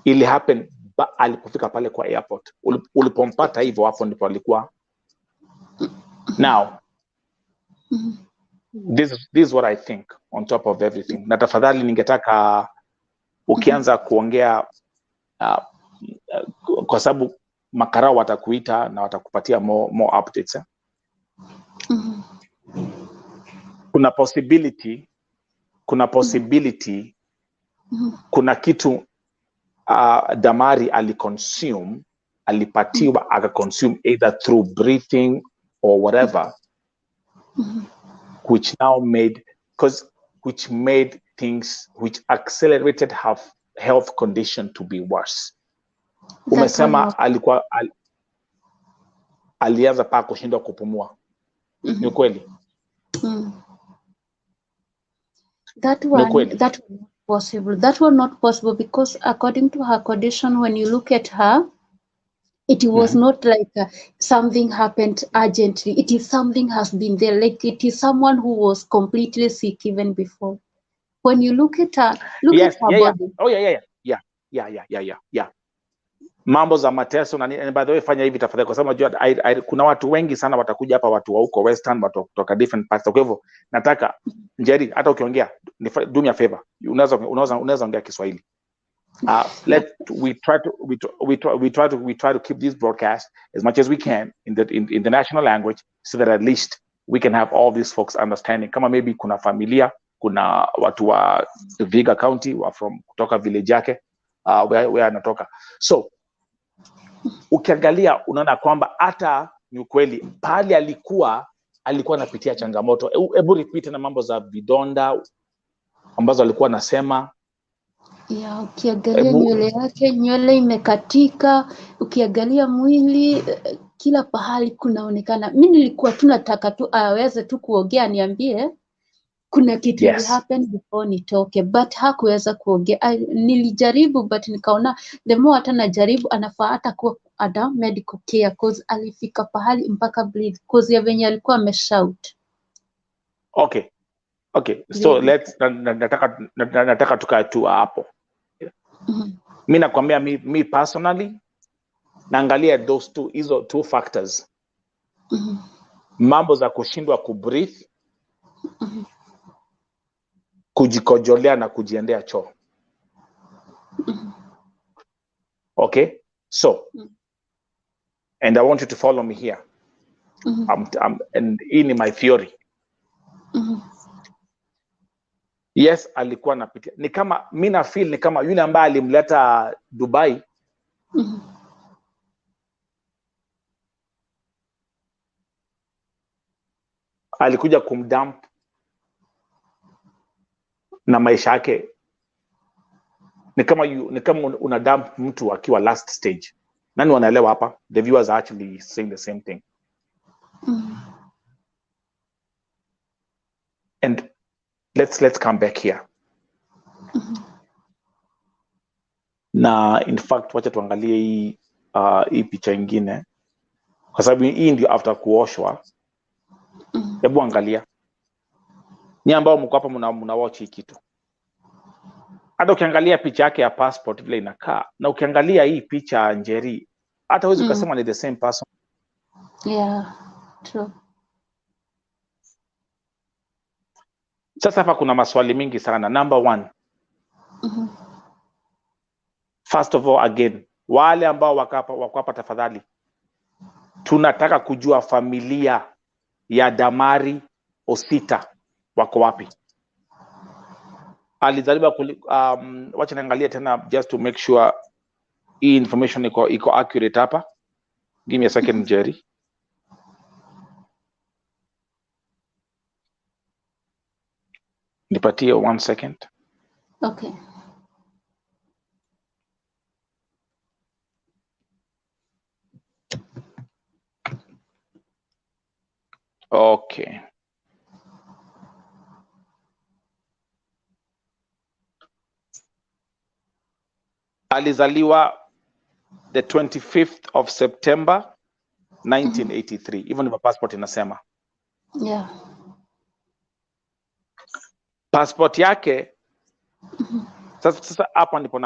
Ili happen alipofika pale kwa airport. Ulipompata hivyo, hapo ndipo alikuwa. Now, this is what I think on top of everything. Na tafadhali ningetaka ukianza kuongea kwa sababu makarao watakuita na watakupatia more updates. Kuna possibility kuna kitu Damari alipatiwa akaconsume either through breathing or whatever, which accelerated her health condition to be worse. Umesema alianza pa kushindwa kupumua. Ni kweli? That one not possible. That was not possible because according to her condition, when you look at her, it was not like something happened urgently. It is something has been there. Like it is someone who was completely sick even before. When you look at her, at her body. Oh yeah. Mambo za mateso na by the way, fanya hivi tafadhali, kwa sababu najua kuna watu wengi sana watakuja hapa, watu wa huko Western, watu kutoka different parts. Kwa hivyo nataka Njeri, hata ukiongea do me a favor, unaweza ongea Kiswahili. We try to keep this broadcast as much as we can in the national language, so that at least we can have all these folks understanding. Kama maybe kuna familia, kuna watu wa Vihiga County from kutoka village yake where anatoka. So ukiangalia unaona kwamba hata ni ukweli pale alikuwa anapitia changamoto. Hebu repeat na mambo za vidonda ambazo alikuwa anasema. Ukiangalia nywele yake, nywele imekatika. Ukiangalia mwili, kila pahali kunaonekana. Mimi nilikuwa tunataka tu aweze tu kuongea, niambie kuna kitu happen before nitoke, but hakuweza kuongea. Nilijaribu but nikaona the more hata najaribu anafaa hata kuwa ada medical care, cause alifika pahali mpaka breathe cause ya venye alikuwa ameshout. Okay, so nataka tukae tu hapo. Mimi nakwambia me personally naangalia hizo two factors. Mambo za kushindwa kubreathe, kujikojolea na kujiendea choo. Okay, so and I want you to follow me here. And in my theory, Yes, alikuwa anapitia. Ni kama mimi na feel ni kama yule ambaye alimleta Dubai. Alikuja kumdump na maisha yake. Ni kama una dump mtu akiwa last stage. Nani wanaelewa hapa? The viewers are actually saying the same thing. And let's come back here. Na in fact wacha tuangalie hii picha ingine, kwa sababu hii ndio after kuoshwa. Hebu angalia. Ni ambao mko hapa mna watch hii kitu. Hata ukiangalia picha yake ya passport vile inakaa, na ukiangalia hii picha ya Njeri, hata huwezi kusema ni the same person. Yeah, true. Sasa hapa kuna maswali mingi sana. Number one. First of all, again, wale ambao wako hapa tafadhali, tunataka kujua familia ya Damary Osita wako wapi. Alizaliwa wacha naangalia tena just to make sure hii information iko accurate hapa. Give me a second, Jerry. Nipatie 1 second. Okay. Okay. Alizaliwa the 25th of September 1983. Even if a passport inasema. Yeah. Passport yake sasa hapa ndipo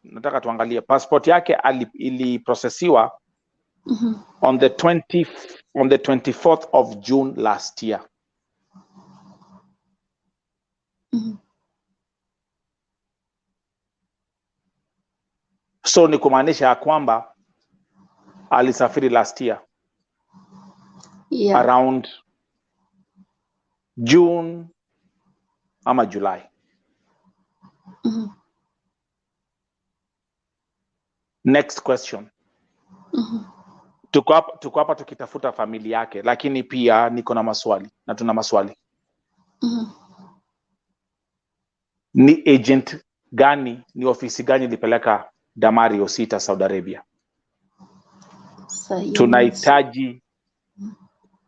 nataka tuangalie passport yake iliprocessiwa on the 24th of June last year. So ni kumaanisha ya kwamba alisafiri last year. Yeah. Around June ama July. Next question. Tuko hapa tukitafuta familia yake, lakini pia niko na maswali na tuna maswali. Ni agent gani, ni ofisi gani ilipeleka Damary Osita Saudi Arabia?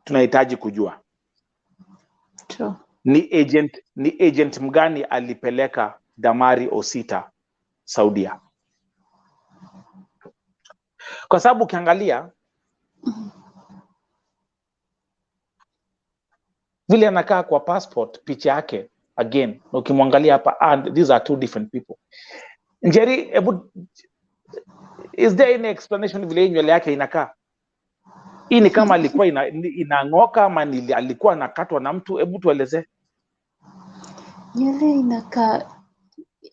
Tunahitaji kujua. True. Ni agent mgani alipeleka Damary Osita Saudia? Kwa sababu ukiangalia vile anakaa kwa passport, picha yake again, ukimwangalia hapa, and these are two different people. Njeri, is there any explanation vile nywele yake inakaa? Hii ni kama alikuwa inang'oka ama alikuwa anakatwa na mtu? Hebu tueleze. Nywele inakaa,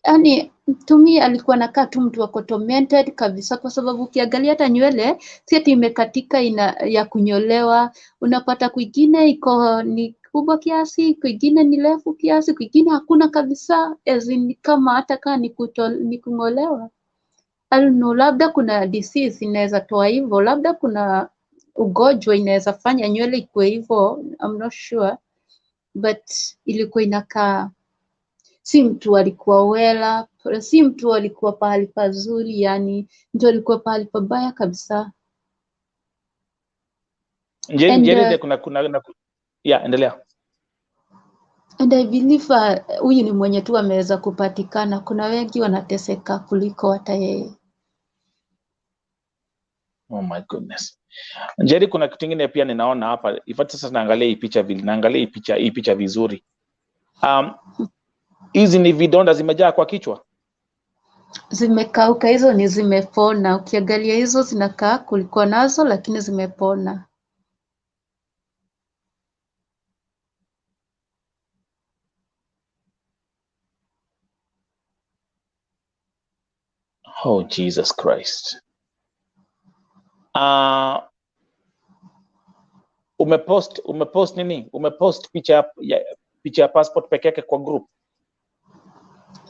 yani tumi alikuwa anakaa tu mtu wako tormented kabisa, kwa sababu ukiangalia hata nywele si ati imekatika ya kunyolewa. Unapata kwingine iko ni kubwa kiasi, kwingine ni refu kiasi, kwingine hakuna kabisa, kama hata kama ni kung'olewa. I don't know, labda kuna disease inaweza toa hivyo, labda kuna ugonjwa inaweza fanya nywele ikuwe hivyo, I'm not sure, but ilikuwa inakaa si mtu alikuwa wela, si mtu alikuwa pahali pazuri, yani mtu alikuwa pahali pabaya kabisa. Njeri, yeah, endelea. And I believe huyu ni mwenye tu ameweza kupatikana. Kuna wengi wanateseka kuliko hata yeye. Oh my goodness. Njeri, kuna kitu kingine pia ninaona hapa. Ifati sasa naangalia hii picha vizuri. Hizi ni vidonda zimejaa kwa kichwa. Zimekauka, hizo ni zimepona. Ukiangalia hizo zinakaa kulikuwa nazo lakini zimepona. Oh Jesus Christ. Umepost nini? Umepost picha ya passport peke yake kwa group?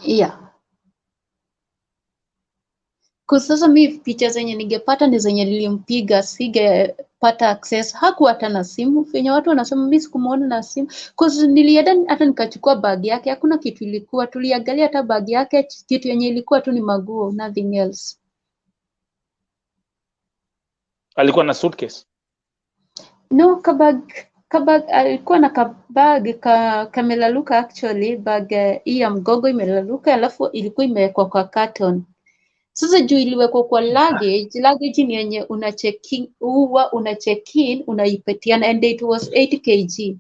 Yeah. Kwa sasa mi picha zenye ningepata ni zenye nilimpiga, singepata access. Hakuwa hata na simu. Venye watu wanasema mimi sikumuona na simu. Cause nilienda hata nikachukua bag yake, hakuna kitu ilikuwa. Tuliangalia hata bag yake, kitu yenye ilikuwa tu ni maguo, nothing else. Alikuwa na suitcase? No, kabag alikuwa na kabag kamelaluka actually, bag hii ya mgogo imelaluka, alafu ilikuwa imewekwa kwa carton. Sasa juu iliwekwa kwa luggage ni yenye una check in unaipatiana, and it was 8 kg.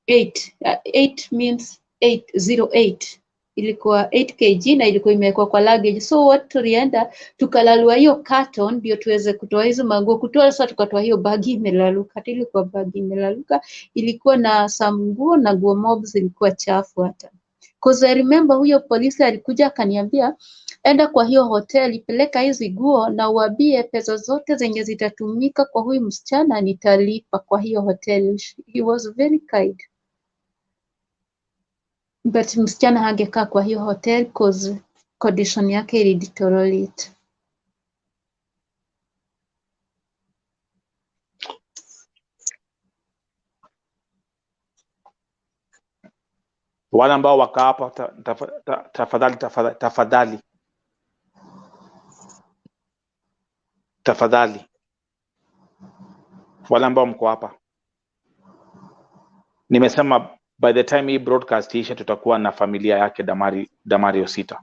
8 means 808. Ilikuwa 8 kg na ilikuwa imewekwa kwa luggage. So what tulienda tukalalua hiyo carton ndio tuweze kutoa hizo manguo. Kutoa sasa tukatoa hiyo bagi imelaluka. Ilikuwa bagi imelaluka, ilikuwa na some nguo na nguo mobs ilikuwa chafu hata. Cause I remember huyo polisi alikuja akaniambia, enda kwa hiyo hoteli, peleka hizi nguo na uambie pesa zote zenye zitatumika kwa huyu msichana nitalipa kwa hiyo hoteli. He was very kind. But msichana hangekaa kwa hiyo hotel cause condition yake ilideteriorate. Wale ambao waka hapa tafadhali, wale ambao mko hapa, nimesema by the time hii broadcast isha tutakuwa na familia yake Damary OSITA.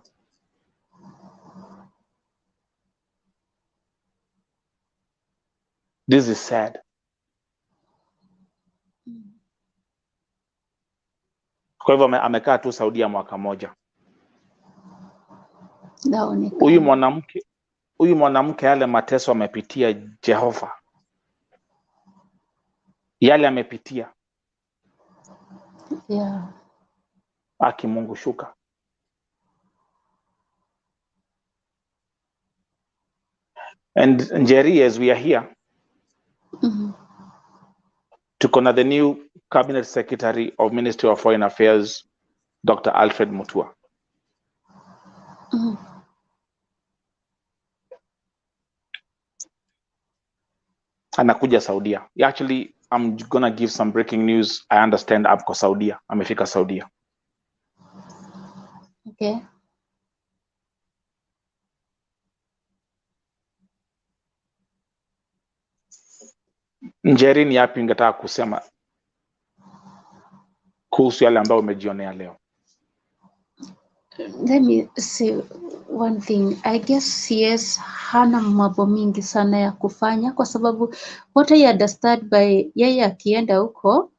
This is sad. Kwa hivyo amekaa tu Saudia mwaka moja. Huyu mwanamke yale mateso amepitia, Jehova, yale amepitia. Yeah. Aki Mungu shuka. And Njeri, as we are here, tuko na the new Cabinet Secretary of Ministry of Foreign Affairs, Dr. Alfred Mutua. Anakuja Saudia. Actually, I'm gonna give some breaking news. I understand Abko Saudia. Amefika Saudia. Okay. Njeri, ni yapi ungetaka kusema kuhusu yale ambayo umejionea leo? Let me say one thing. I guess CS hana mambo mingi sana ya kufanya kwa sababu what I understand by yeye akienda huko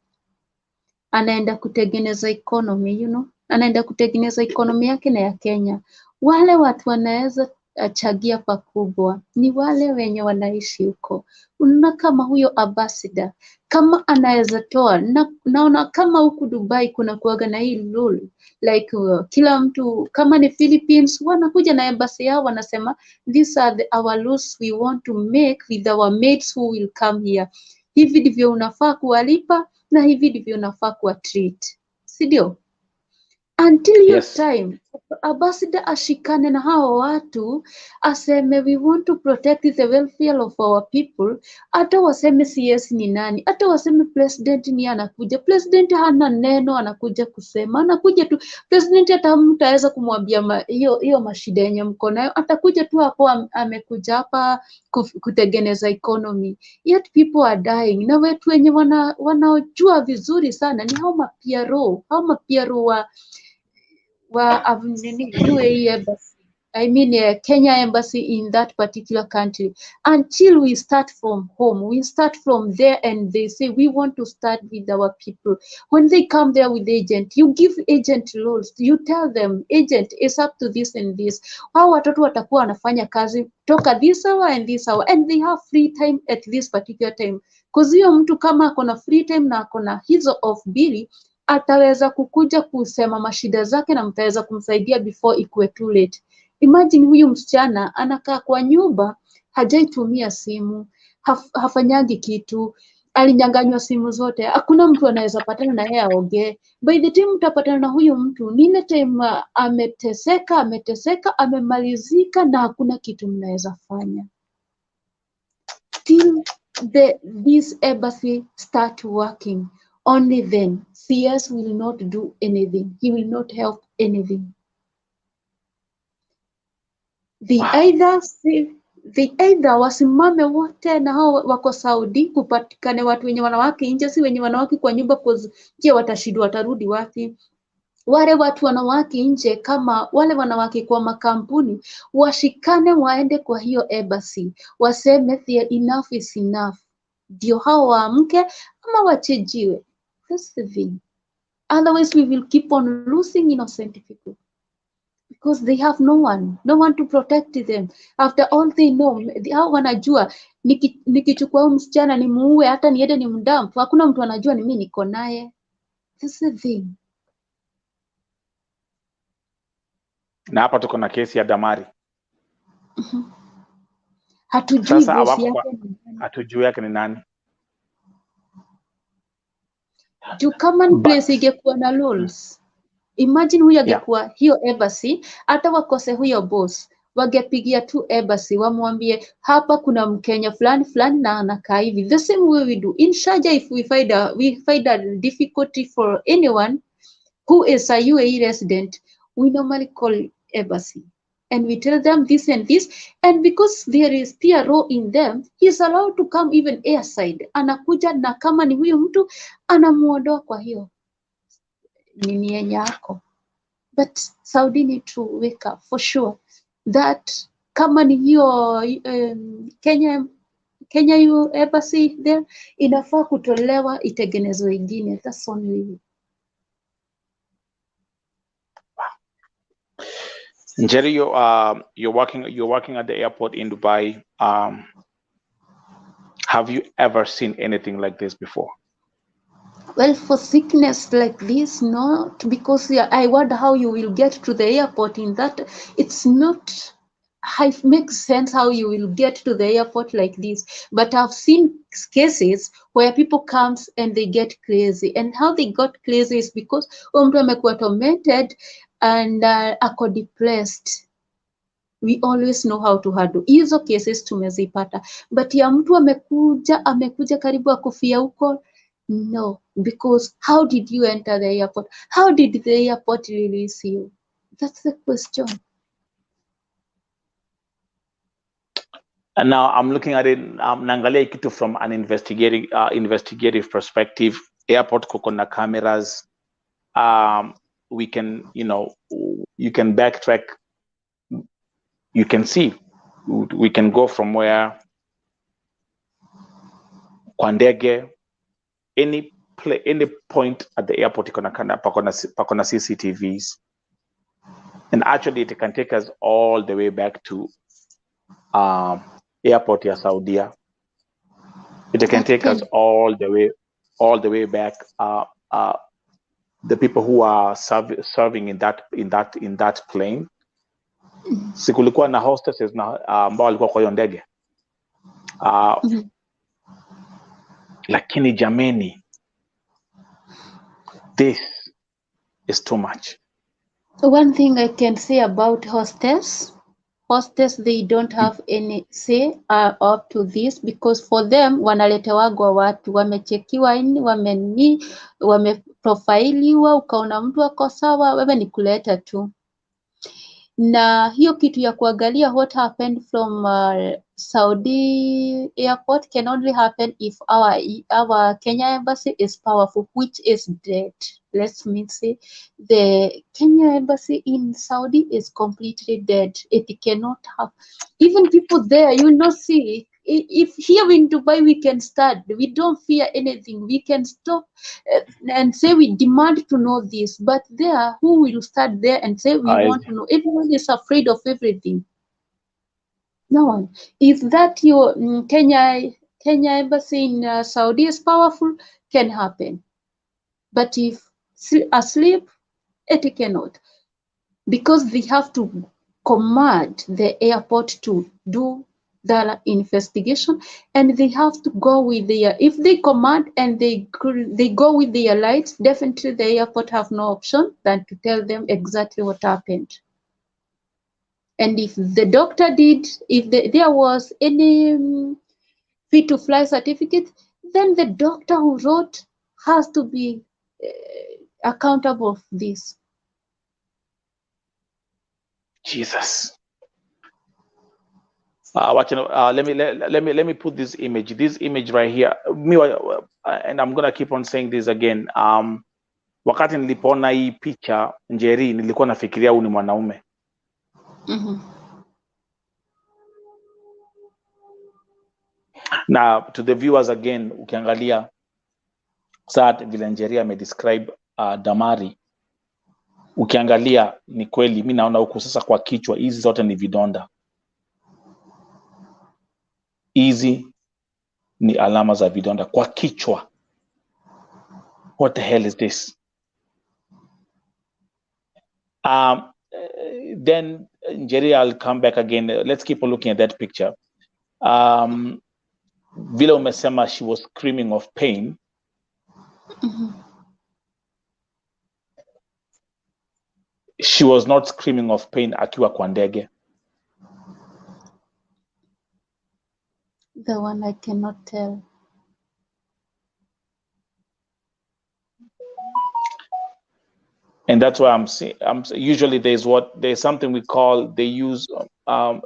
anaenda kutengeneza economy, you know? Anaenda kutengeneza economy yake na ya Kenya. Wale watu wanaweza chagia pakubwa ni wale wenye wanaishi huko. Unaona kama huyo ambassador, kama anaweza toa, naona kama huku Dubai kuna kuwaga na hii rule like kila mtu, kama ni Philippines wanakuja na embassy yao wanasema these are our rules we want to make with our mates who will come here. Hivi ndivyo unafaa kuwalipa na hivi ndivyo unafaa kuwa treat, si ndio? Until your time ambassador ashikane na hao watu aseme we want to protect the welfare of our people. Hata waseme CS ni nani, hata waseme president ni anakuja, president hana neno, anakuja kusema, anakuja tu president, hata mtaweza kumwambia hiyo mashida yenye mko nayo, atakuja tu hapo amekuja hapa kutengeneza economy, yet people are dying. Na wetu wenye wanaojua vizuri sana ni hao mapiaro wa UAE embassy, I mean Kenya embassy in that particular country. Until we start from home, we start from there, and they say we want to start with our people. When they come there with agent, you give agent roles, you tell them agent is up to this and this. Hao watoto watakuwa wanafanya kazi toka this hour and this hour, and they have free time at this particular time. Because hiyo mtu kama akona free time na akona hizo off bili, ataweza kukuja kusema mashida zake na mtaweza kumsaidia before ikuwe too late. Imagine huyu msichana anakaa kwa nyumba, hajaitumia simu, hafanyagi kitu. alinyanganywa simu zote, hakuna mtu anaweza patana na yeye aongee. By the time mtapatana na huyo mtu, nile time ameteseka, amemalizika na hakuna kitu mnaweza fanya. Till this embassy start working, only then CS will not do anything. He will not help anything. They either wasimame wote na hao wako Saudi, kupatikane watu wenye wanawake nje, si wenye wanawake kwa nyumba, je, watashindwa watarudi wapi? Wale watu wanawake nje, kama wale wanawake kwa makampuni, washikane waende kwa hiyo embassy, waseme enough is enough, ndio hao waamke ama wachejiwe. That's the thing. Otherwise we will keep on losing innocent people, because they have no one to protect them. After all they know, hao wanajua nikichukua huyu msichana nimuue, hata niende ni mdamp, hakuna mtu anajua ni mimi niko naye. That's the thing. Na hapa tuko na kesi ya Damari. Hatujui yake ni nani. Juu kama place ingekuwa na rules, imagine huyo angekuwa hiyo embassy, hata wakose huyo boss, wangepigia tu embassy wamwambie hapa kuna Mkenya fulani fulani na anakaa hivi. The same way we do in Sharjah. If we find a difficulty for anyone who is a UAE resident, we normally call embassy and we tell them this and this, and because there is PRO in them, he is allowed to come even airside. Anakuja na kama ni huyo mtu anamuondoa kwa hiyo nini yenye yako. But Saudi need to wake up for sure that kama ni hiyo Kenya embassy there, inafaa kutolewa itengenezwe ingine. That's only. Njeri, you're working at the airport in Dubai. Have you ever seen anything like this before? Well, for sickness like this, not, because I wonder how you will get to the airport. In that, it's not. It makes sense how you will get to the airport like this. But I've seen cases where people comes and they get crazy, and how they got crazy is because mtu amekuwa tormented and ako depressed. We always know how to handle hizo cases, tumezipata. But ya mtu amekuja karibu akufia huko, no, because how did you enter the airport? How did the airport release you? That's the question. And now I'm looking at it, naangalia kitu from an investigative perspective. Airport kuko na cameras. We can, you can backtrack. You can see, we can go from where kwa ndege, any point at the airport pakona CCTVs, and actually it can take us all the way back to airport ya Saudia. It can take us all the way back. The people who are serving in that plane. Sikulikuwa na hostesses na ambao walikuwa kwa hiyo ndege. Lakini jameni, this is too much. One thing I can say about hostess, they don't have any say up to this, because for them wanaletewagwa watu wamechekiwa ini, wameprofailiwa, ukaona mtu ako sawa, wewe ni kuleta tu. Na hiyo kitu ya kuangalia what happened from Saudi airport can only happen if our Kenya embassy is powerful, which is dead. Let me say, the Kenya embassy in Saudi is completely dead. It cannot have, even people there, you will not see. If here in Dubai we can start, we don't fear anything, we can stop and say we demand to know this, but there, who will start there and say we want to know? Everyone is afraid of everything. No one. If that your Kenya embassy in Saudi is powerful, can happen. But if asleep, it cannot, because they have to command the airport to do the investigation, and they have to go with their, if they command and they go with their lights, definitely the airport have no option than to tell them exactly what happened. And if the doctor did, if there was any fit to fly certificate, then the doctor who wrote has to be accountable for this. Jesus. Let me put this image right here. And I'm gonna keep on saying this again. Wakati nilipoona hii picha Njeri, nilikuwa nafikiria huyu ni mwanaume. Now to the viewers again, ukiangalia saat vile Njeri amedescribe Damari, ukiangalia ni kweli, mimi naona huko sasa kwa kichwa hizi zote ni vidonda. Hizi ni alama za vidonda kwa kichwa. What the hell is this? Then Njeri, I'll come back again. Let's keep on looking at that picture. Vile umesema she was screaming of pain. She was not screaming of pain akiwa kwa ndege. The one I cannot tell. And that's why I'm saying, usually there's something we call, they use,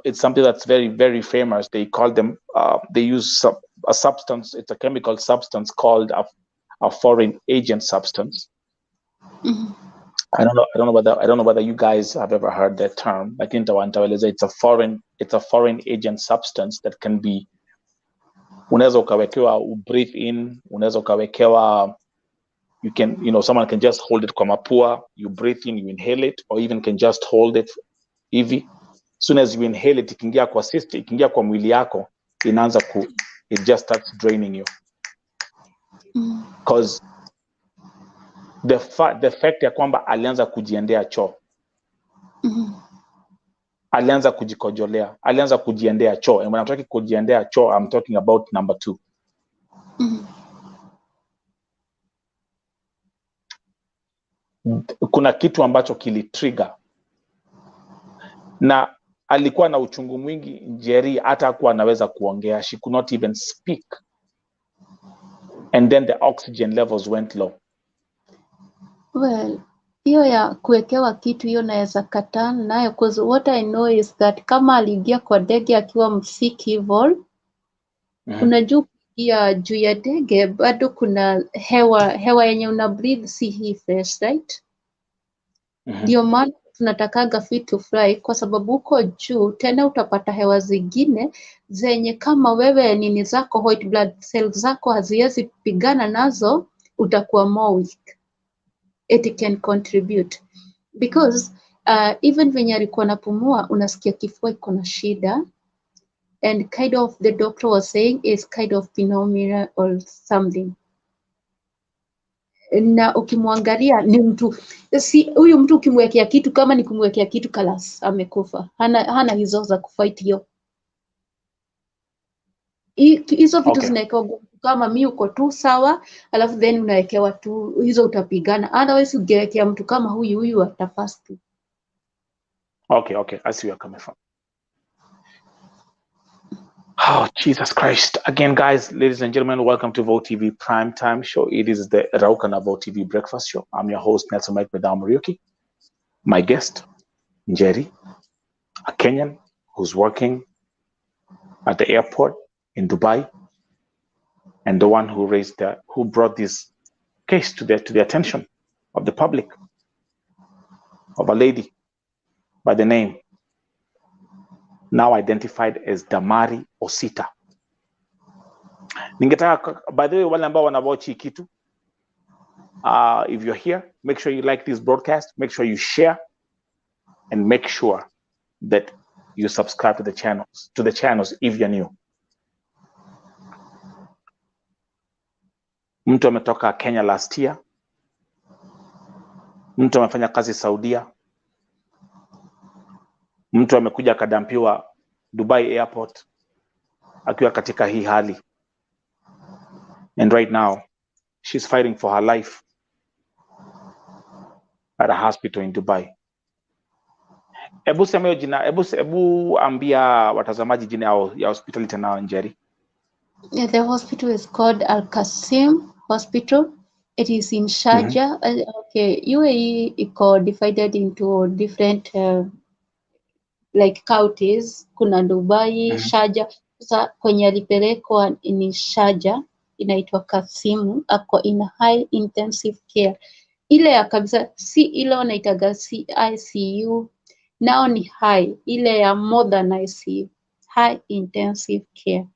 it's something that's very, very famous. They call them, they use a substance, it's a chemical substance called a foreign agent substance. I don't know whether you guys have ever heard that term. I think it's a foreign agent substance that can be, unaweza ukawekewa, breathe in, unaweza ukawekewa, you can, someone can just hold it kwa mapua, you breathe in, you inhale it, or even can just hold it hivi. Soon as you inhale it, ikiingia kwa system, ikiingia kwa mwili yako, inaanza it just starts draining you. Because the fact ya kwamba alianza kujiendea choo. Alianza kujikojolea, alianza kujiendea choo. And when I'm talking kujiendea choo, I'm talking about number 2. Kuna kitu ambacho kilitrigger. Na alikuwa na uchungu mwingi Njeri, hata hakuwa anaweza kuongea. She could not even speak. And then the oxygen levels went low. Well, hiyo ya kuwekewa kitu hiyo naweza kataa nayo, because what I know is that kama aliingia kwa ndege akiwa msick hivyo, unajua ya juu ya ndege bado kuna hewa yenye una breathe, si hii fresh, right? Ndio maana tunatakaga fit to fly, kwa sababu huko juu tena utapata hewa zingine zenye kama wewe nini zako white blood cells zako haziwezi pigana nazo, utakuwa more weak. It can contribute because even when alikuwa napumua unasikia kifua iko na shida, and kind of the doctor was saying is kind of pneumonia or something. Na ukimwangalia ni mtu, si huyu mtu ukimwekea kitu, kama ni kumwekea kitu kalas amekufa, hana hizo za kufight hiyo. Hizo vitu zinawekewa kama mimi uko tu sawa, alafu then unawekewa tu hizo utapigana. Otherwise ungewekea mtu kama huyu atafast. Okay, I see where you're coming from. Oh, Jesus Christ. Again, guys, ladies and gentlemen, welcome to Vote TV Primetime Show. It is the Raukana Vote TV Breakfast Show. I'm your host, Nelson Mike Medamuriuki. My guest, Njeri, a Kenyan who's working at the airport in Dubai, and the one who brought this case to the attention of the public, of a lady by the name now identified as Damary OSITA. Ningetaka, by the way, wale ambao wanawatch hii kitu, if you're here, make sure you like this broadcast, make sure you share, and make sure that you subscribe to the channels if you're new. Mtu ametoka Kenya last year. Mtu amefanya kazi Saudia. Mtu amekuja akadampiwa Dubai airport. akiwa katika hii hali, and right now she's fighting for her life at a hospital in Dubai. Ebu sema hiyo jina, ebu ambia watazamaji jina ya hospitali tena, Njeri. Yeah, the hospital is called Al Qasim Hospital. It is in Sharjah. Okay, UAE iko divided into different like counties. Kuna Dubai, Sharjah. Sasa kwenye alipelekwa ni Sharjah, inaitwa Qasim, ako in high intensive care. Ile ya kabisa, si ile wanaitaga ICU, nao ni high, ile ya more than ICU, high intensive care.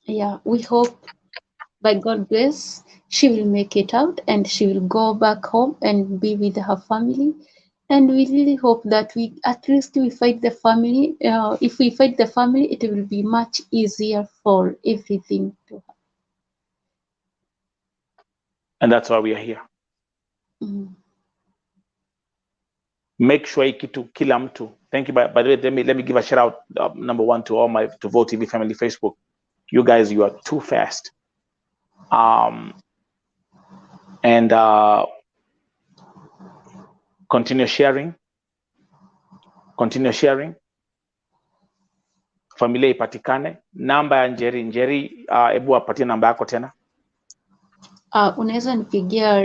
Yeah, we hope by God's grace she will make it out and she will go back home and be with her family. And we really hope that we at least we fight the family. If we fight the family, it will be much easier for everything to happen. And that's why we are here. Make sure kitu kila mtu. Thank you. By the way, let me give a shout out, number one, to all my to Vote TV family Facebook. You guys, you are too fast. And continue sharing. Familia ipatikane. Namba ya Njeri, ebu apatie namba yako tena. Unaweza nipigia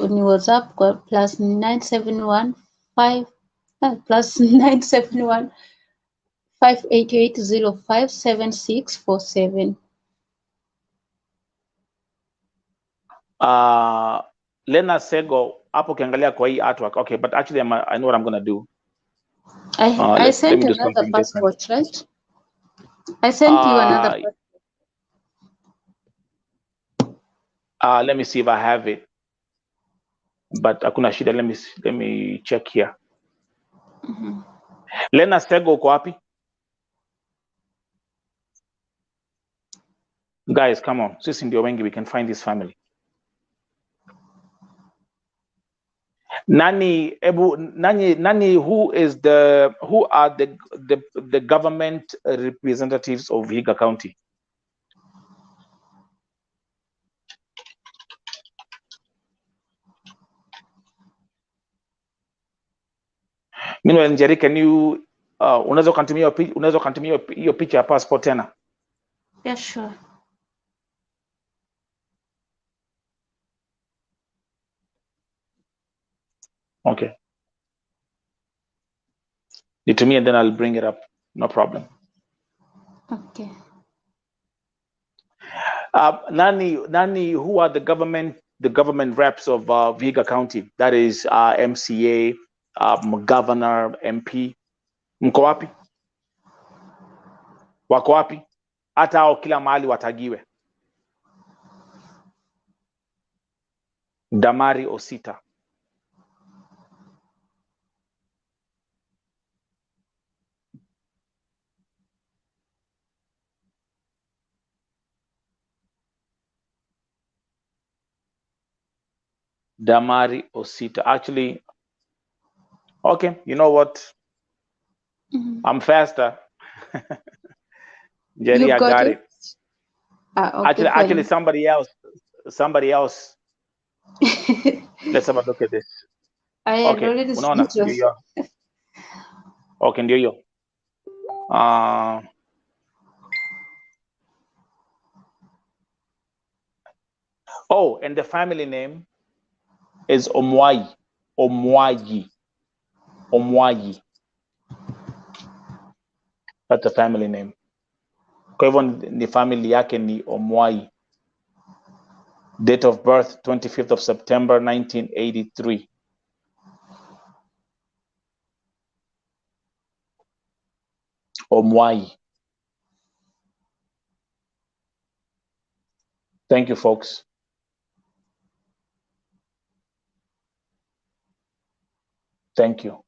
ni WhatsApp kwa +971 588057647. Lena Sego hapo ukiangalia kwa hii artwork. Okay, but actually I know what I'm going to do. I sent another passport, right? I sent you another passport. Let me see if I have it. But hakuna shida, let me check here. Lena Sego uko wapi? Guys, come on. Sisi ndio wengi, we can find this family. Nani who are the government representatives of Vihiga County? Meanwhile, Njeri, can you unaweza continue hiyo picha ya passport tena? Yeah, sure. Okay. To me, and then I'll bring it up. No problem. Okay. Nani, who are the government reps of Vihiga County? That is MCA, governor, MP. Mko wapi? Wako wapi? Hata hao kila mahali watagiwe. Damary OSITA. Damary OSITA. Actually, okay, you know what? I'm faster. Jerry, I got it. Okay, actually, somebody else. Let's have a look at this. Okay, unaona ndio. Okay, ndio hiyo. Oh, and the family name is Omwayi. That's the family name. Kwa hivyo ni family yake ni Omwayi. Date of birth 25th of September 1983. Omwayi. Thank you, folks. Thank you.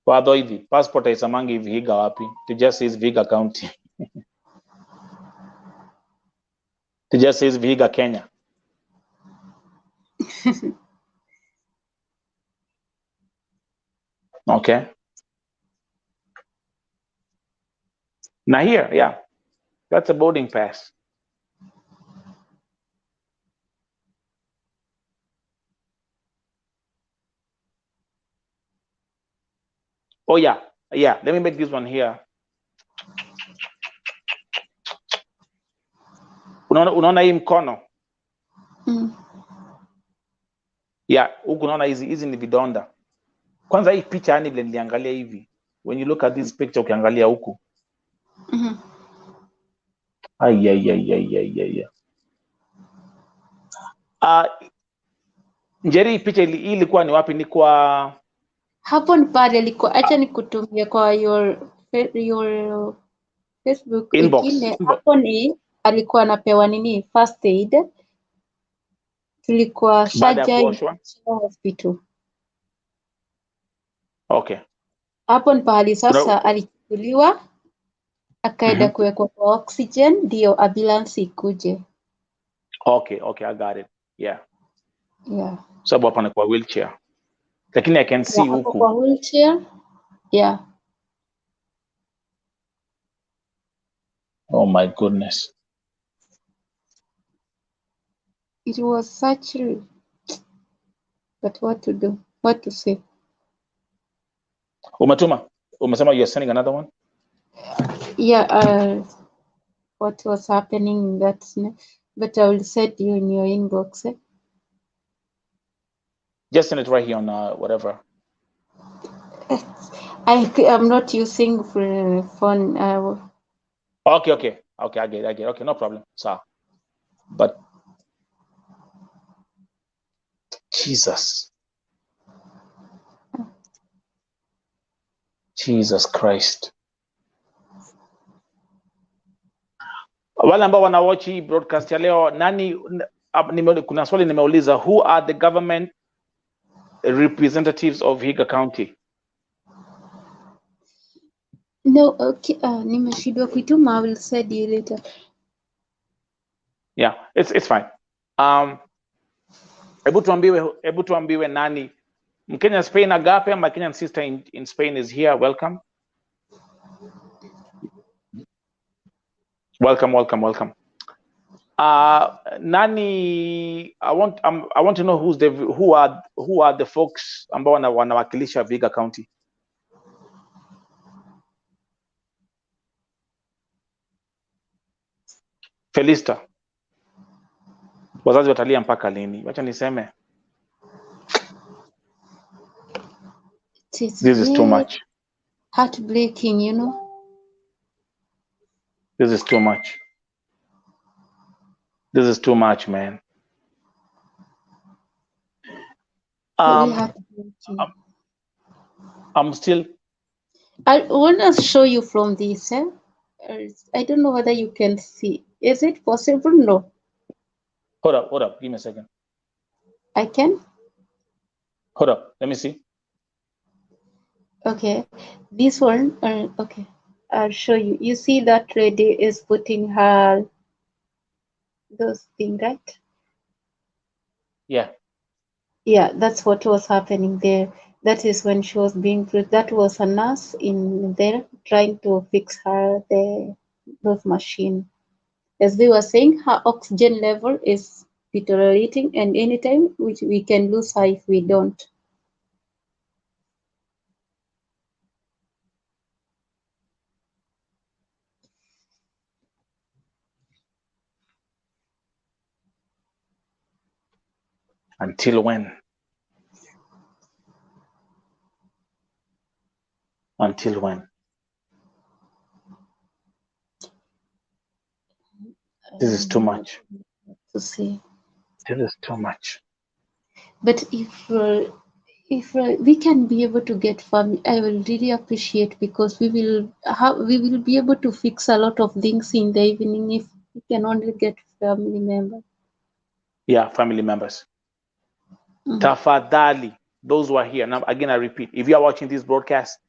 Wado hivi passport haisamangi hivi Vihiga wapi? It just says Vihiga County. It just says Vihiga, Kenya. Okay. Now here, yeah, that's a boarding pass. Oh yeah, yeah. Let me make this one here. Unaona hii mkono? Yeah, huku unaona hizi ni vidonda. Kwanza hii picha yani vile niliangalia hivi. When you look at this picture ukiangalia huku. Ai. Njeri, hii picha hii ilikuwa ni wapi? Ni kwa hapo ni pale alikuwa, acha nikutumie kwa your Facebook ingine. Hapo ni alikuwa anapewa nini, first aid, tulikuwa Shaja hospital. Okay. Hapo ni pahali sasa alichukuliwa akaenda kuwekwa kwa oxygen ndio ambulance ikuje. Okay, I got it. Yeah. Sababu hapa ni kwa wheelchair. Lakini I can see huku. Kwa wheelchair. Yeah. Oh my goodness. It was such a... But what to do? What to say? Umesema you're sending another one? Yeah, what was happening, that's, but I will send you in your inbox. Just send it right here on whatever. I'm not using phone. Okay, I get it. Okay, no problem. So, but Jesus Christ. Wale ambao wanawatch hii broadcast ya leo, kuna swali nimeuliza, who are the government representatives of Vihiga County? No, okay, nimeshindwa kuituma. I will send you later. Yeah, it's fine. Hebu tuambiwe nani Mkenya Spain Agape, my Kenyan sister in Spain is here. Welcome. Nani, I want to know who are the folks ambao wanawakilisha Vihiga County. Felista, wazazi watalia mpaka lini? Wacha niseme, this is too much. Heartbreaking, you know. This is too much. This is too much, man. I'm still. I want to show you from this. I don't know whether you can see. Is it possible? No. Hold up. Give me a second. I can. Hold up. Let me see. Okay. This one. Okay. I'll show you. You see that lady is putting her those things, right? Yeah. Yeah, that's what was happening there. That is when she was being, that was a nurse in there trying to fix her those machine. As they were saying, her oxygen level is deteriorating, and anytime which we can lose her if we don't. Until when? Until when? This is too much. To see. This is too much. But if we can be able to get family, I will really appreciate, because we will be able to fix a lot of things in the evening if we can only get family members. Yeah, family members. Tafadhali, those who are here. Now, again, I repeat, if you are watching this broadcast,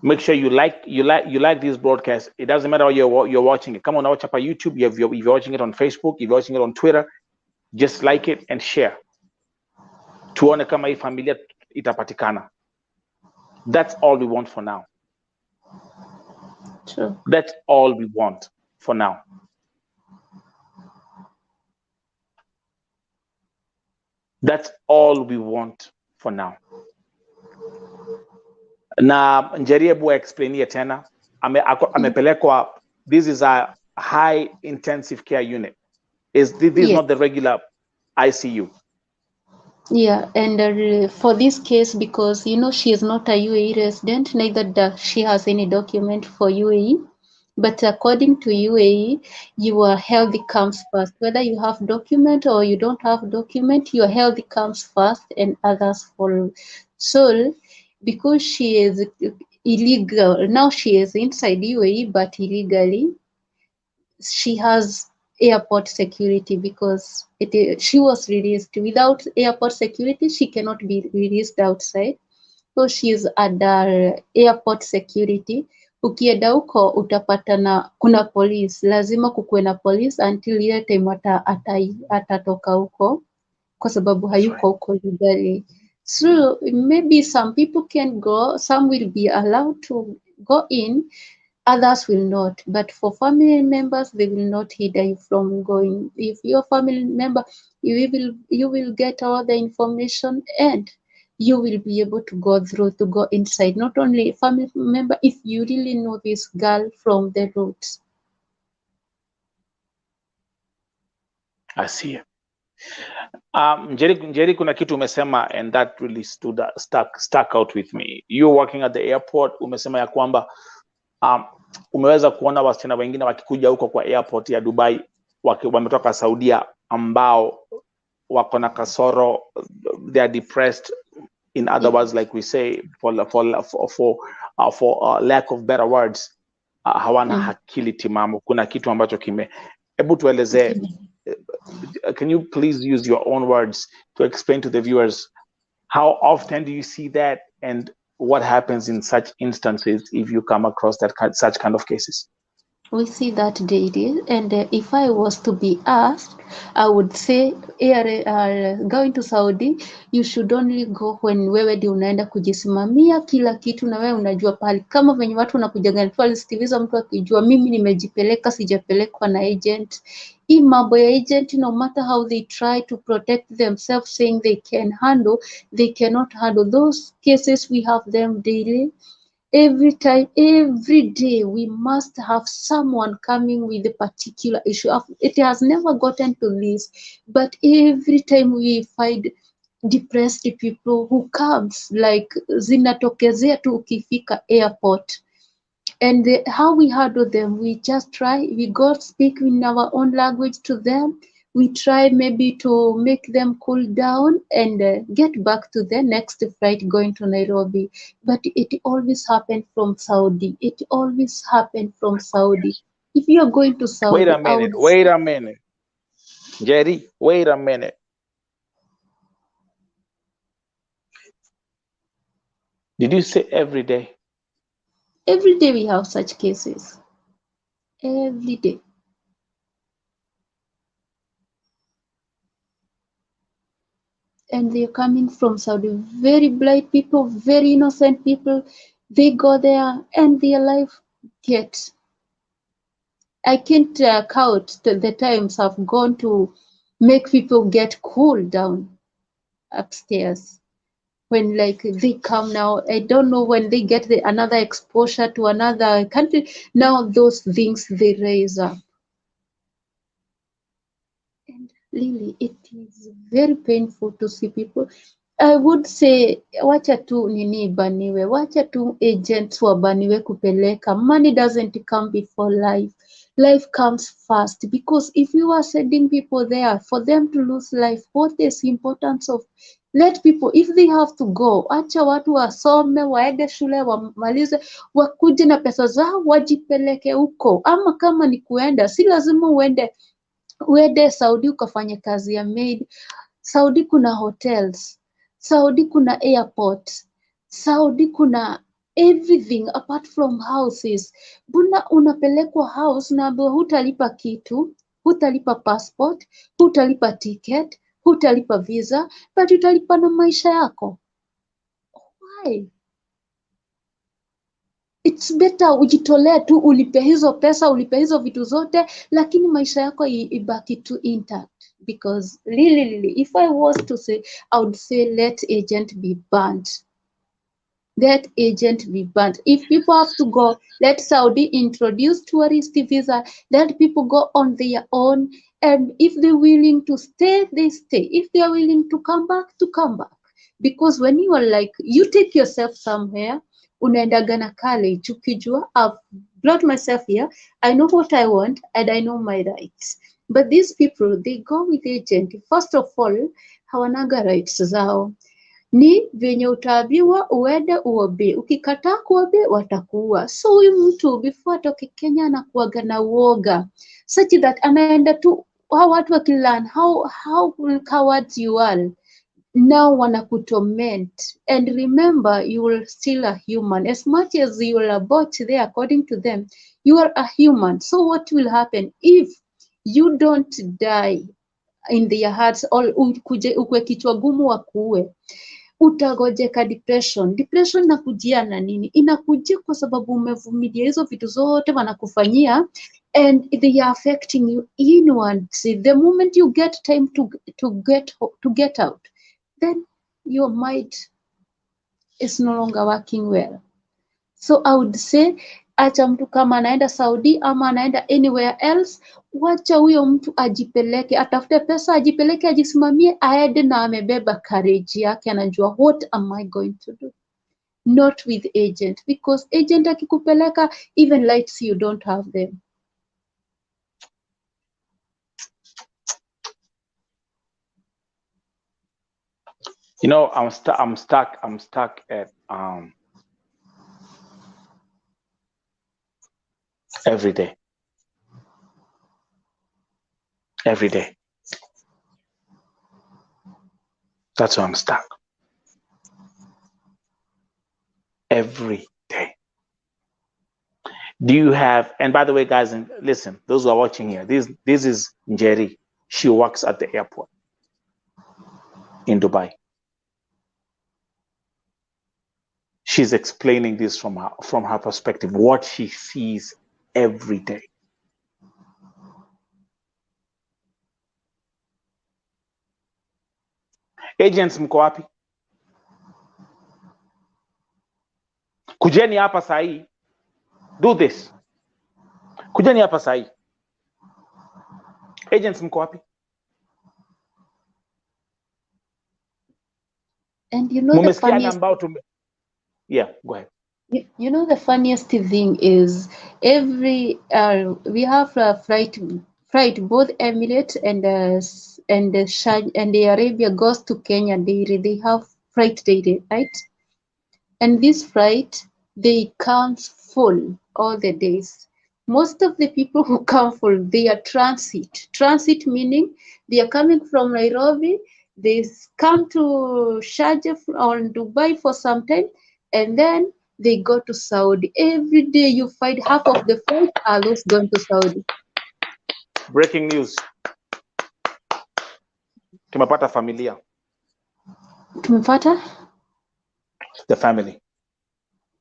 make sure you like this broadcast. It doesn't matter how you're watching it. Come on, watch up on YouTube. If you're watching it on Facebook, if you're watching it on Twitter, just like it and share. Tuone kama hii familia itapatikana. That's all we want for now. True. That's all we want for now. That's all we want for now. Na Njeri, hebu explainie tena. Amepelekwa, this is a high intensive care unit. This is not the regular ICU. Yeah, and for this case, because you know she is not a UAE resident, neither does she has any document for UAE. But according to UAE, your health comes first. Whether you have document or you don't have document, your health comes first, and others follow. So, because she is illegal now, she is inside UAE, but illegally, she has airport security because she was released. Without airport security, she cannot be released outside. So she is under airport security. Ukienda huko utapatana, kuna police, lazima kukuwe na police until ile time atatoka huko, kwa sababu hayuko huko legally. So maybe some people can go, some will be allowed to go in, others will not. But for family members, they will not hinder you from going. If your family member, you will get all the information, and you will be able to go through, to go inside. Not only family member, if you really know this girl from the roots. I see. Njeri, kuna kitu umesema, and that really stuck out with me. You working at the airport, umesema ya kwamba umeweza kuona wasichana wengine wakikuja huko kwa airport ya Dubai wametoka Saudia, ambao wako na kasoro, they are depressed, in other words, like we say, for lack of better words, hawana akili timamu. Kuna kitu ambacho hebu tuelezee, can you please use your own words to explain to the viewers, how often do you see that, and what happens in such instances if you come across such kind of cases? We see that daily, and if I was to be asked, I would say going to Saudi, you should only go when wewe ndio unaenda kujisimamia kila kitu, na wewe unajua pale, kama venye watu wanakujaga alistiviza mtu akijua mimi nimejipeleka, sijapelekwa na agent. Hii mambo ya agent, no matter how they try to protect themselves saying they can handle, they cannot handle those cases. We have them daily. Every time, every day, we must have someone coming with a particular issue. It has never gotten to this, but every time we find depressed people who comes, like zinatokezea tu ukifika airport. And how we handle them, we just try, we go speak in our own language to them. We try maybe to make them cool down and get back to the next flight going to Nairobi. But it always happened from Saudi. It always happened from Saudi. If you are going to Saudi, wait a minute. Jerry, wait a minute. Did you say every day? Every day we have such cases. Every day. And they're coming from Saudi. Very blind people, very innocent people. They go there and their life gets. I can't count the times I've gone to make people get cooled down upstairs. When like they come now, I don't know, when they get another exposure to another country, now those things they raise up. And really, it is very painful to see people. I would say wacha tu nini baniwe, wacha tu agents wabaniwe kupeleka. Money doesn't come before life. Life comes first, because if you are sending people there for them to lose life, what is the importance of let people, if they have to go, acha watu wasome, waende shule, wamalize, wakuje na pesa zao, wajipeleke huko. Ama kama ni kuenda, si lazima uende Saudi ukafanya kazi ya maid. Saudi kuna hotels, Saudi kuna airport, Saudi kuna everything apart from houses. Buna unapelekwa house na hutalipa kitu, hutalipa passport, hutalipa ticket, hutalipa visa, but utalipa na maisha yako. Why? it's better ujitolee tu, ulipe hizo pesa, ulipe hizo vitu zote, lakini maisha yako ibaki tu intact. Because really, if I was to say, I would say let agent be banned. Let agent be banned. If people have to go, let Saudi introduce tourist visa, let people go on their own, and if they're willing to stay, they stay. If they are willing to come back, because when you are like, you take yourself somewhere, unaendaga na college ukijua, I've brought myself here, I know what I want and I know my rights. But these people, they go with agent. First of all, hawanaga rights zao, ni venye utaambiwa uende uobe, ukikataa kuobe watakuua. So huyu mtu before atoke Kenya anakuaga na uoga such that anaenda tu, hao watu wakilearn how cowards you are, now wanakutorment. And remember, you are still a human. As much as you are a bot there, according to them, you are a human. So what will happen if you don't die in their hearts, or ukwe kichwa gumu wakuue? Utagojeka depression. Depression inakujia na nini? Inakujia kwa sababu umevumilia hizo vitu zote wanakufanyia, and they are affecting you inwards. The moment you get time to get out, then your mind is no longer working well. So I would say, acha mtu kama anaenda Saudi ama anaenda anywhere else, wacha huyo mtu ajipeleke, atafute pesa, ajipeleke, ajisimamie, aende na amebeba courage yake, anajua what am I going to do, not with agent, because agent akikupeleka, even lights you don't have them. You know, I'm stuck at every day. That's why I'm stuck. Every day. Do you have, and by the way, guys, and listen, those who are watching here, this is Njeri. She works at the airport in Dubai. She's explaining this from her perspective, what she sees every day. Agents mko wapi? Kujeni hapa sahi. Do this. Kujeni hapa sahi. Agents mko wapi? And you know the funniest... Yeah, go ahead. You know the funniest thing is, every we have a flight both Emirates and the Arabia goes to Kenya daily. They have flight daily, right? And this flight, they come full all the days. Most of the people who come full, they are transit. Transit meaning they are coming from Nairobi, they come to Sharjah or Dubai for some time, and then they go to Saudi. Every day you find half of the flight are those going to Saudi. Breaking news. Tumepata familia. Tumepata? The family.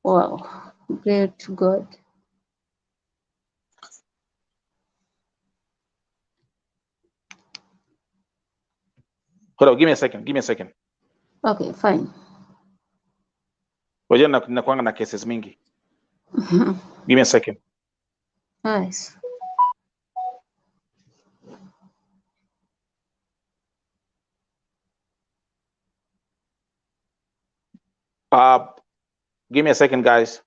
Wow. Great to God. Hold on, give me a second. Okay, fine. Wajua nakuanga na cases mingi. Give me a second. Nice. Give me a second, guys.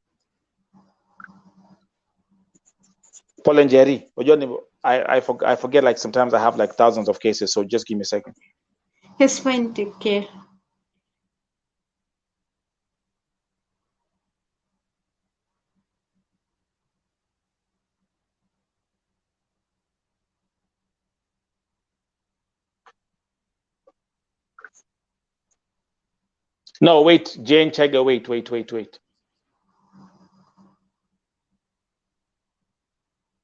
Paul and Jerry. I forget, like sometimes I have like thousands of cases, so just give me a second. It's fine, take care. No, wait, Jane Chega, wait.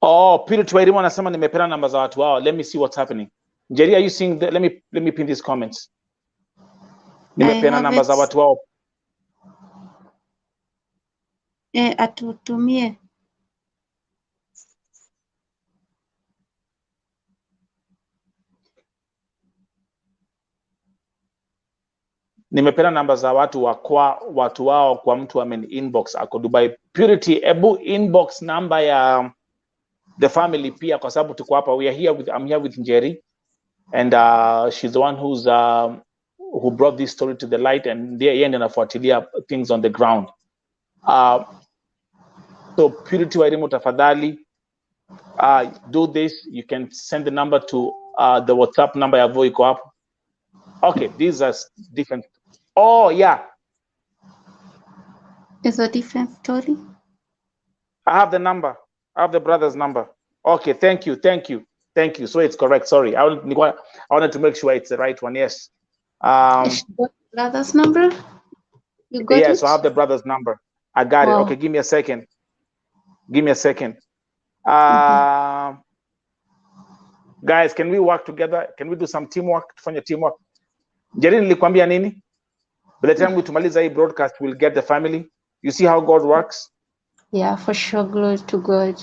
Oh, Peter Twerimu anasema nimepena namba za watu wao. Let me see what's happening. Jerry, are you seeing that? Let me pin these comments. Nimepena namba za watu wao. atutumie. Nimependa namba za watu watu wao kwa mtu amen inbox ako Dubai. Purity, ebu inbox number ya the family pia, kwa sababu tuko hapa. I'm here with Njeri, and she's the one who brought this story to the light, and yeye ndiye anafuatilia things on the ground. So Purity Wairimu, tafadhali do this. You can send the number to the WhatsApp number ya Voi iko hapo. Okay, these are different. Oh yeah, It's a different story. I have the number. I have the brother's number. Okay, thank you. So it's correct. Sorry, I wanted to make sure it's the right one. Yes. Brother's number? You got yes, it? so I have the brother's number. I got it. Okay, give me a second. Guys, can we work together? Can we do some teamwork? Tufanye teamwork. Njeri, nilikwambia nini? By the time we tumaliza hii broadcast, we'll get the family. You see how God works? Yeah, for sure. Glory to God.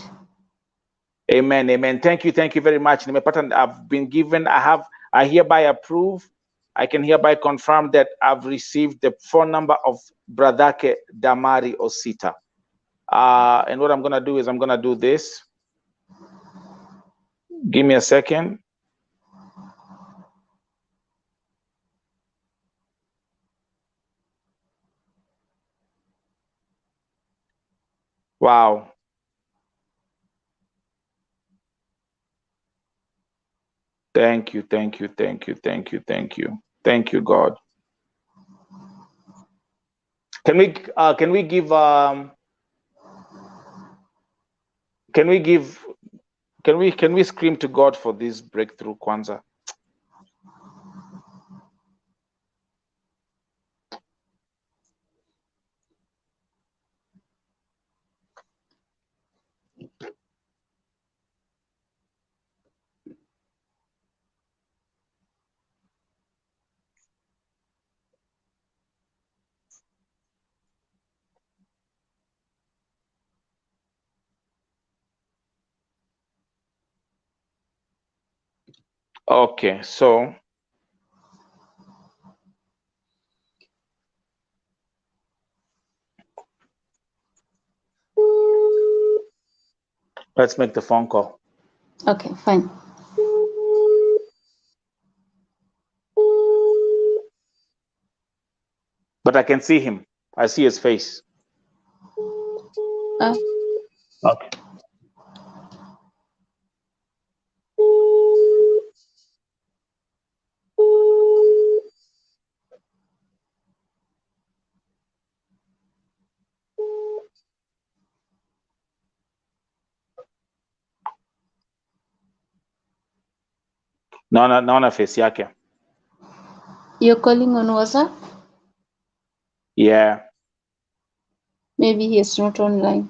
Amen. Thank you very much. I've been given, I hereby approve, I can hereby confirm that I've received the phone number of Bradake DAMARY OSITA. And what I'm going to do is I'm going to do this. Give me a second. Wow. Thank you, God. Can we scream to God for this breakthrough, Kwanzaa? Okay, so let's make the phone call. Okay, fine. But I can see him. I see his face. Okay. Naona face yake. You're calling on WhatsApp? Yeah. Maybe he's not online.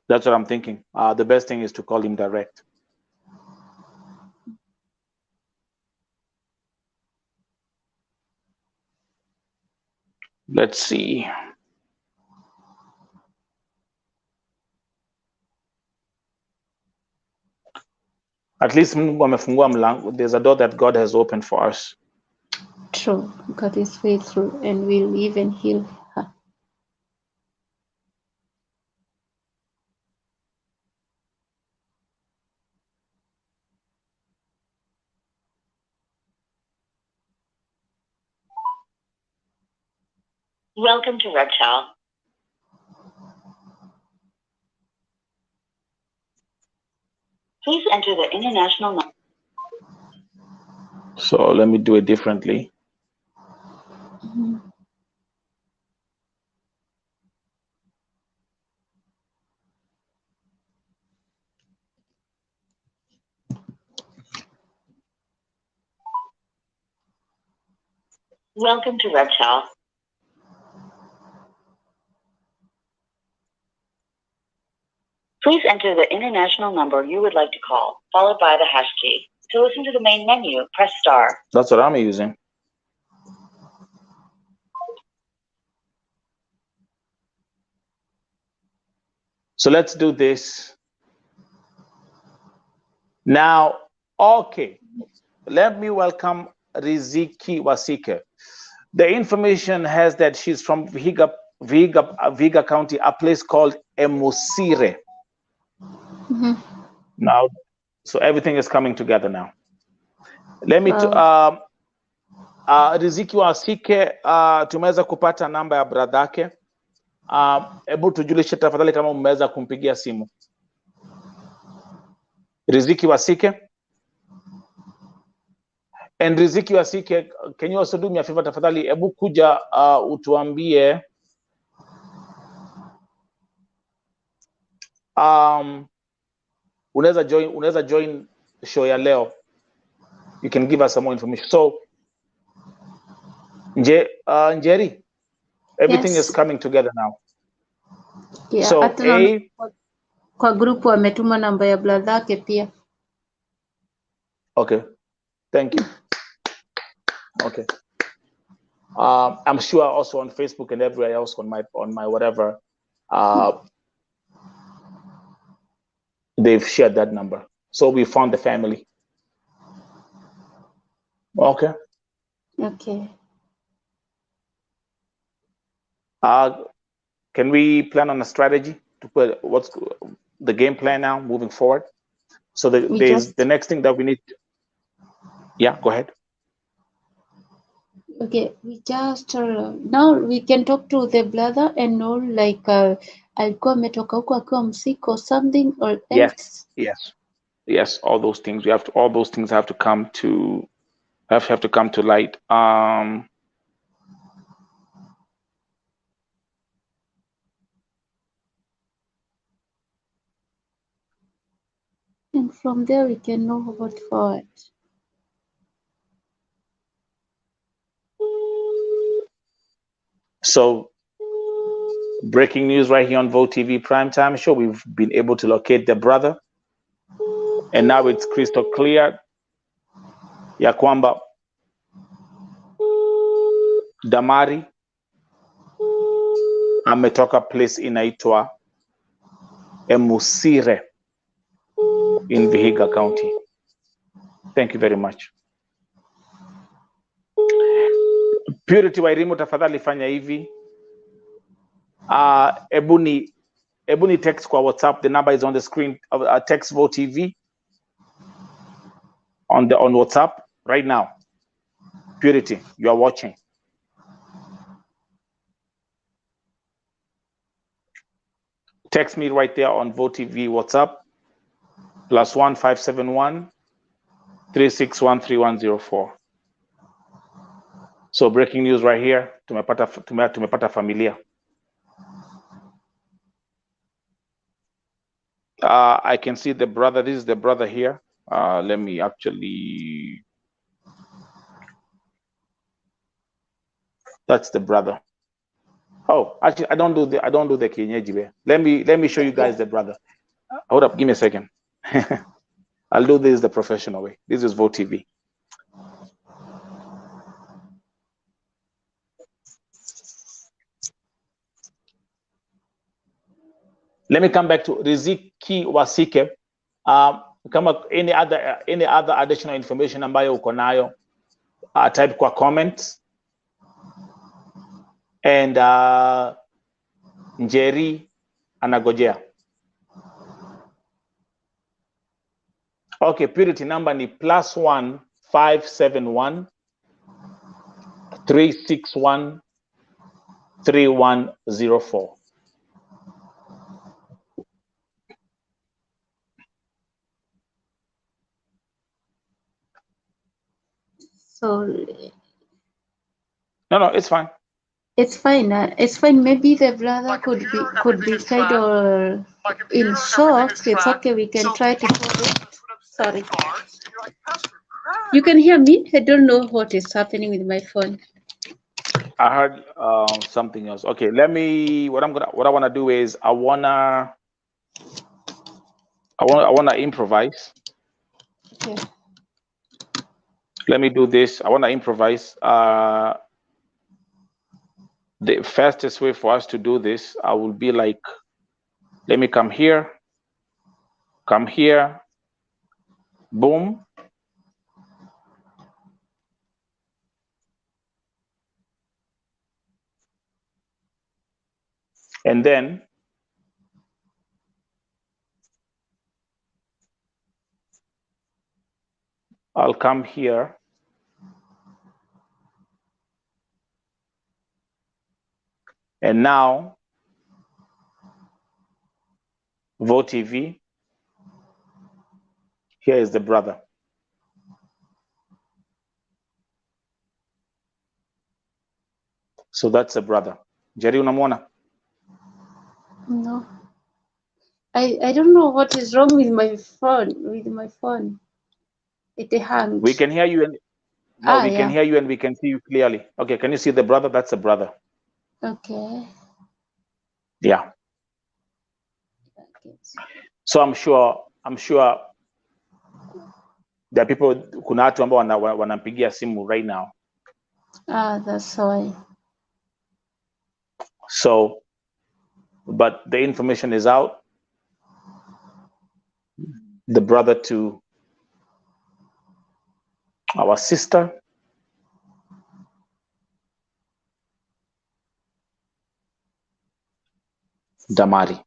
That's what I'm thinking. The best thing is to call him direct. Let's see. At least Mungu amefungua mlango. There's a door that God has opened for us. True. God is faithful and will even heal her. Welcome to Red Child. Please enter the international number. So let me do it differently. Welcome to Red Child. Please enter the international number you would like to call, followed by the hash key. To listen to the main menu, press star. That's what I'm using. So let's do this. Now, okay. Let me welcome Riziki Wasike. The information has that she's from Vihiga County, a place called Emusire. Now, so everything is coming together now. Let me Riziki Wasike, tumeweza kupata namba ya bradhake. Hebu tujulishe tafadhali kama umeweza kumpigia simu. Riziki Wasike. And Riziki Wasike, can you also do me a favor tafadhali? Hebu kuja utuambie unaweza join show ya leo. You can give us some more information. So Njeri, everything is coming together now. Yeah, so kwa group wametuma namba ya bradhake pia. Okay, thank you. Okay. I'm sure also on Facebook and everywhere else on my whatever, they've shared that number. So we found the family. Okay. Okay. Can we plan on a strategy to put what's the game plan now moving forward? So the next thing that we need. Yeah, go ahead. Okay, we just now we can talk to the brother and know like alikuwa ametoka huko akiwa msick or something or else. Yes, all those things all those things have to come to have to come to light. And from there we can know what forward. So, breaking news right here on Vote TV Primetime Show. We've been able to locate the brother, and now it's crystal clear ya kwamba Damari ametoka place inaitwa Emusire in Vihiga County. Thank you very much. Purity Wairimu, tafadhali fanya hivi. Ebuni text kwa WhatsApp. The number is on the screen. Text Vote TV on WhatsApp right now. Purity, you are watching. Text me right there on Vote TV WhatsApp +1 571 361 3104. So breaking news right here. Tumepata familia. I can see the brother. This is the brother here. Let me actually. That's the brother. Oh, actually, I don't do the kienyeji way. Let me show you guys the brother. Hold up, give me a second. I'll do this the professional way. This is Vote TV. Let me come back to Riziki Wasike. Kama any other additional information ambayo uko nayo, type kwa comments. And Njeri anagojea. Okay, Purity number ni +1 571 361 3104. So no, it's fine. It's fine. It's fine. Maybe the brother could be kind of in shock. It's okay. We can try to call it. Sorry. You can hear me? I don't know what is happening with my phone. I heard something else. Okay, let me. What I wanna do is I wanna improvise. Okay. Let me do this. I wanna improvise. The fastest way for us to do this, I will be like Let me come here, boom. And then I'll come here. And now, Vote TV, here is the brother. So that's the brother. Jerry, unamwona? No. I don't know what is wrong with my phone. It hanged. We can hear you and we can hear you and we can see you clearly. Okay, can you see the brother? That's the brother. Okay. Yeah. So I'm sure there are people, kuna watu ambao wanampigia simu right now. That's why. So, but the information is out. The brother to our sister. DAMARY.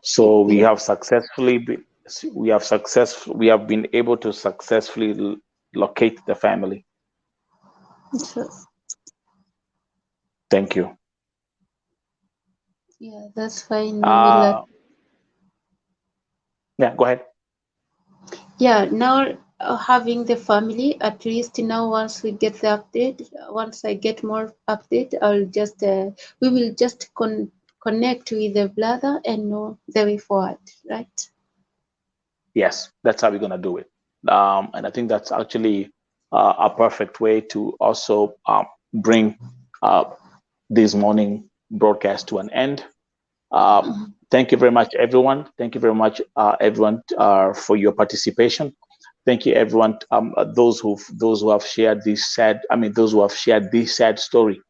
So we have been able to successfully locate the family. Thank you. Yeah, that's fine. Yeah, go ahead. Yeah, now having the family, at least now once we get the update, once I get more update, I'll just we will just connect with the brother and know the way forward, right? Yes, that's how we're gonna do it. And I think that's actually a perfect way to also bring this morning broadcast to an end. Thank you very much, everyone. Thank you very much, everyone, for your participation. Thank you, everyone. Those who have shared this sad story,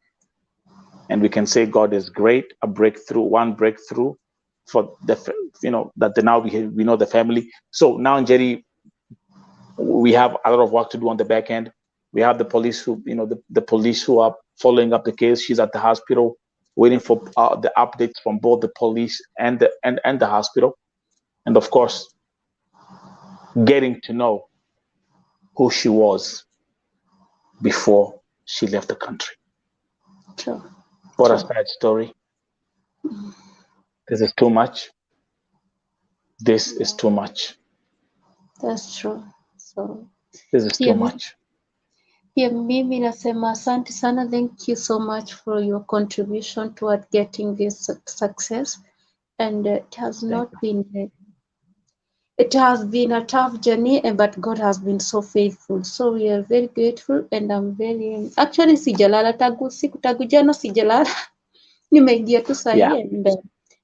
and we can say God is great. One breakthrough for now we know the family. So now, Jerry, we have a lot of work to do on the back end. We have the police who the police who are following up the case. She's at the hospital waiting for the updates from both the police and the hospital, and of course getting to know who she was before she left the country. True. What a sad story. This is too much. This is too much. That's true. So this is too much. Yeah, mimi nasema asante sana. Thank you so much for your contribution toward getting this success. And it has been a tough journey, but God has been so faithful. So we are very grateful, and I'm very actually sijalala tangu jana sijalala. Nimeingia tu sahi, and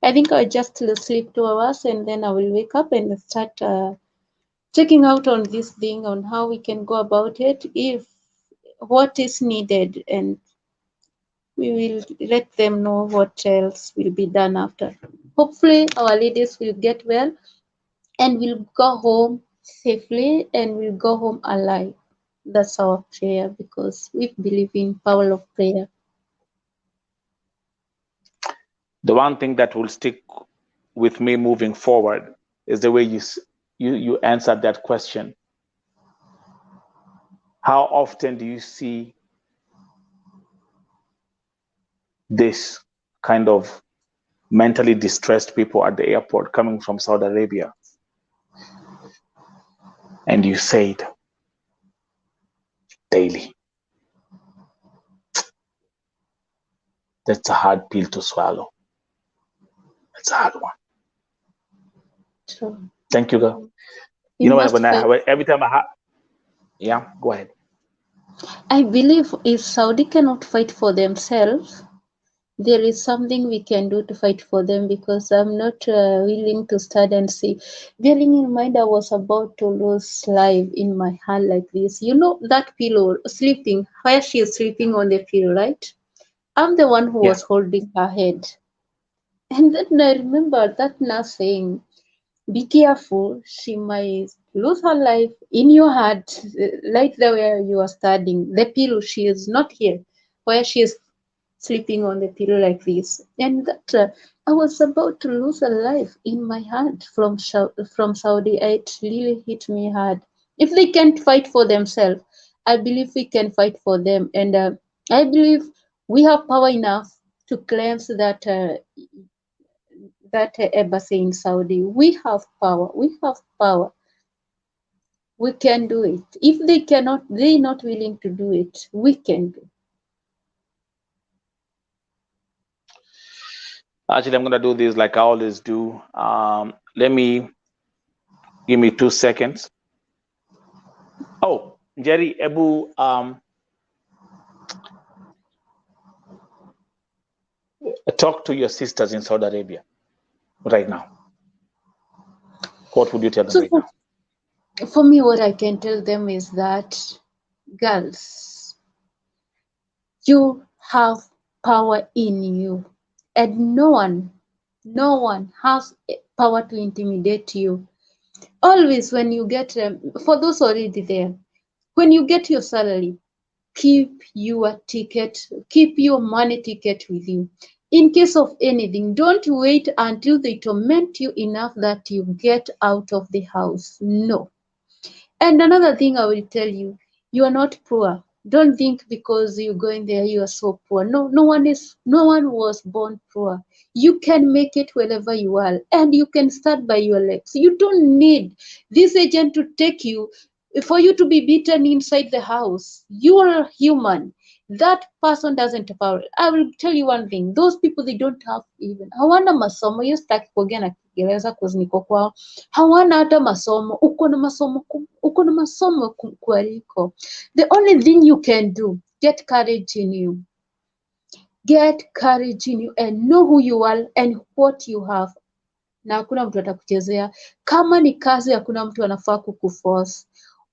I think I'll just sleep 2 hours and then I will wake up and start checking out on this thing, on how we can go about it, if what is needed, and we will let them know what else will be done after. Hopefully our ladies will get well and will go home safely and will go home alive. That's our prayer, because we believe in power of prayer. The one thing that will stick with me moving forward is the way you answered that question. How often do you see this kind of mentally distressed people at the airport coming from Saudi Arabia? And you said daily. That's a hard pill to swallow. That's a hard one. True. Thank you, girl. You know, every time yeah, go ahead. I believe if Saudi cannot fight for themselves, there is something we can do to fight for them, because I'm not willing to stand and see. Bearing in mind, I was about to lose life in my hand like this. You know, that pillow, sleeping, where she is sleeping on the pillow, right? I'm the one who was holding her head. And then I remember that nurse saying, be careful, she might lose her life in your heart, right there where you are studying. The pillow, she is not here, where she is sleeping on the pillow like this. And that I was about to lose a life in my heart from Saudi. It really hit me hard. If they can't fight for themselves, I believe we can fight for them. And I believe we have power enough to cleanse that embassy in Saudi. We have power. We have power. We can do it. If they cannot, they're not willing to do it. We can do. Actually, I'm going to do this like I always do. Give me 2 seconds. Oh, Jerry, Ebu, talk to your sisters in Saudi Arabia right now. What would you tell them right now? For me, what I can tell them is that, girls, you have power in you, and no one has power to intimidate you. Always, when you get, for those already there, when you get your salary, keep your money ticket with you. In case of anything, don't wait until they torment you enough that you get out of the house. No. And another thing I will tell you, you are not poor. Don't think because you're going there you are so poor. No, no one was born poor. You can make it wherever you are, and you can start by your legs. You don't need this agent to take you for you to be beaten inside the house. You are human. That person doesn't have power. I will tell you one thing. Those people, they don't have even hawana masomo. Hiyo sitaki kuongea na Kiingereza cause niko kwao. Hawana hata masomo. Uko na masomo kuliko. The only thing you can do, get courage in you. Get courage in you and know who you are and what you have. Na hakuna mtu atakuchezea. Kama ni kazi, hakuna mtu anafaa kukuforce.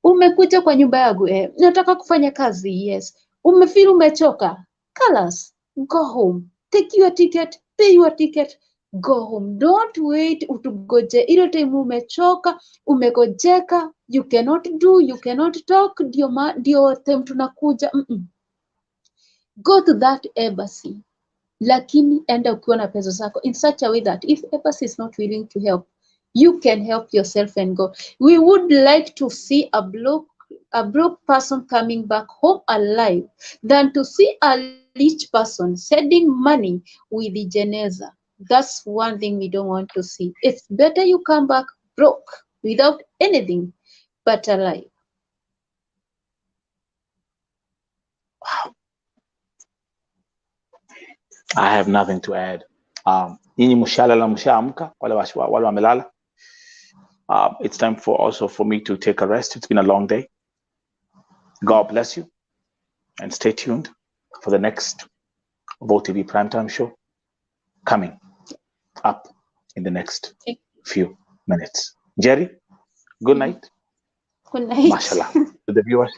Umekuja kwa nyumba yangu, nataka kufanya kazi, yes. Umefeel umechoka, kalas, go home. Take your ticket, pay your ticket, go home. Don't wait utugoje ile time umechoka, umegojeka, you cannot do, you cannot talk, ndio time tunakuja. Go to that embassy. Lakini enda ukiwa na pesa zako in such a way that if embassy is not willing to help, you can help yourself and go. We would like to see a broke person coming back home alive than to see a rich person sending money with the jeneza. That's one thing we don't want to see. It's better you come back broke without anything but alive. Wow. I have nothing to add. Nyinyi mshalala mshaamka, wale wamelala. It's time for me to take a rest. It's been a long day. God bless you, and stay tuned for the next VOTV Primetime show coming up in the next few minutes. Jerry, good night. Good night. Mashallah to the viewers.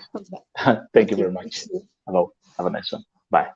Thank you very much. Hello. Have a nice one. Bye.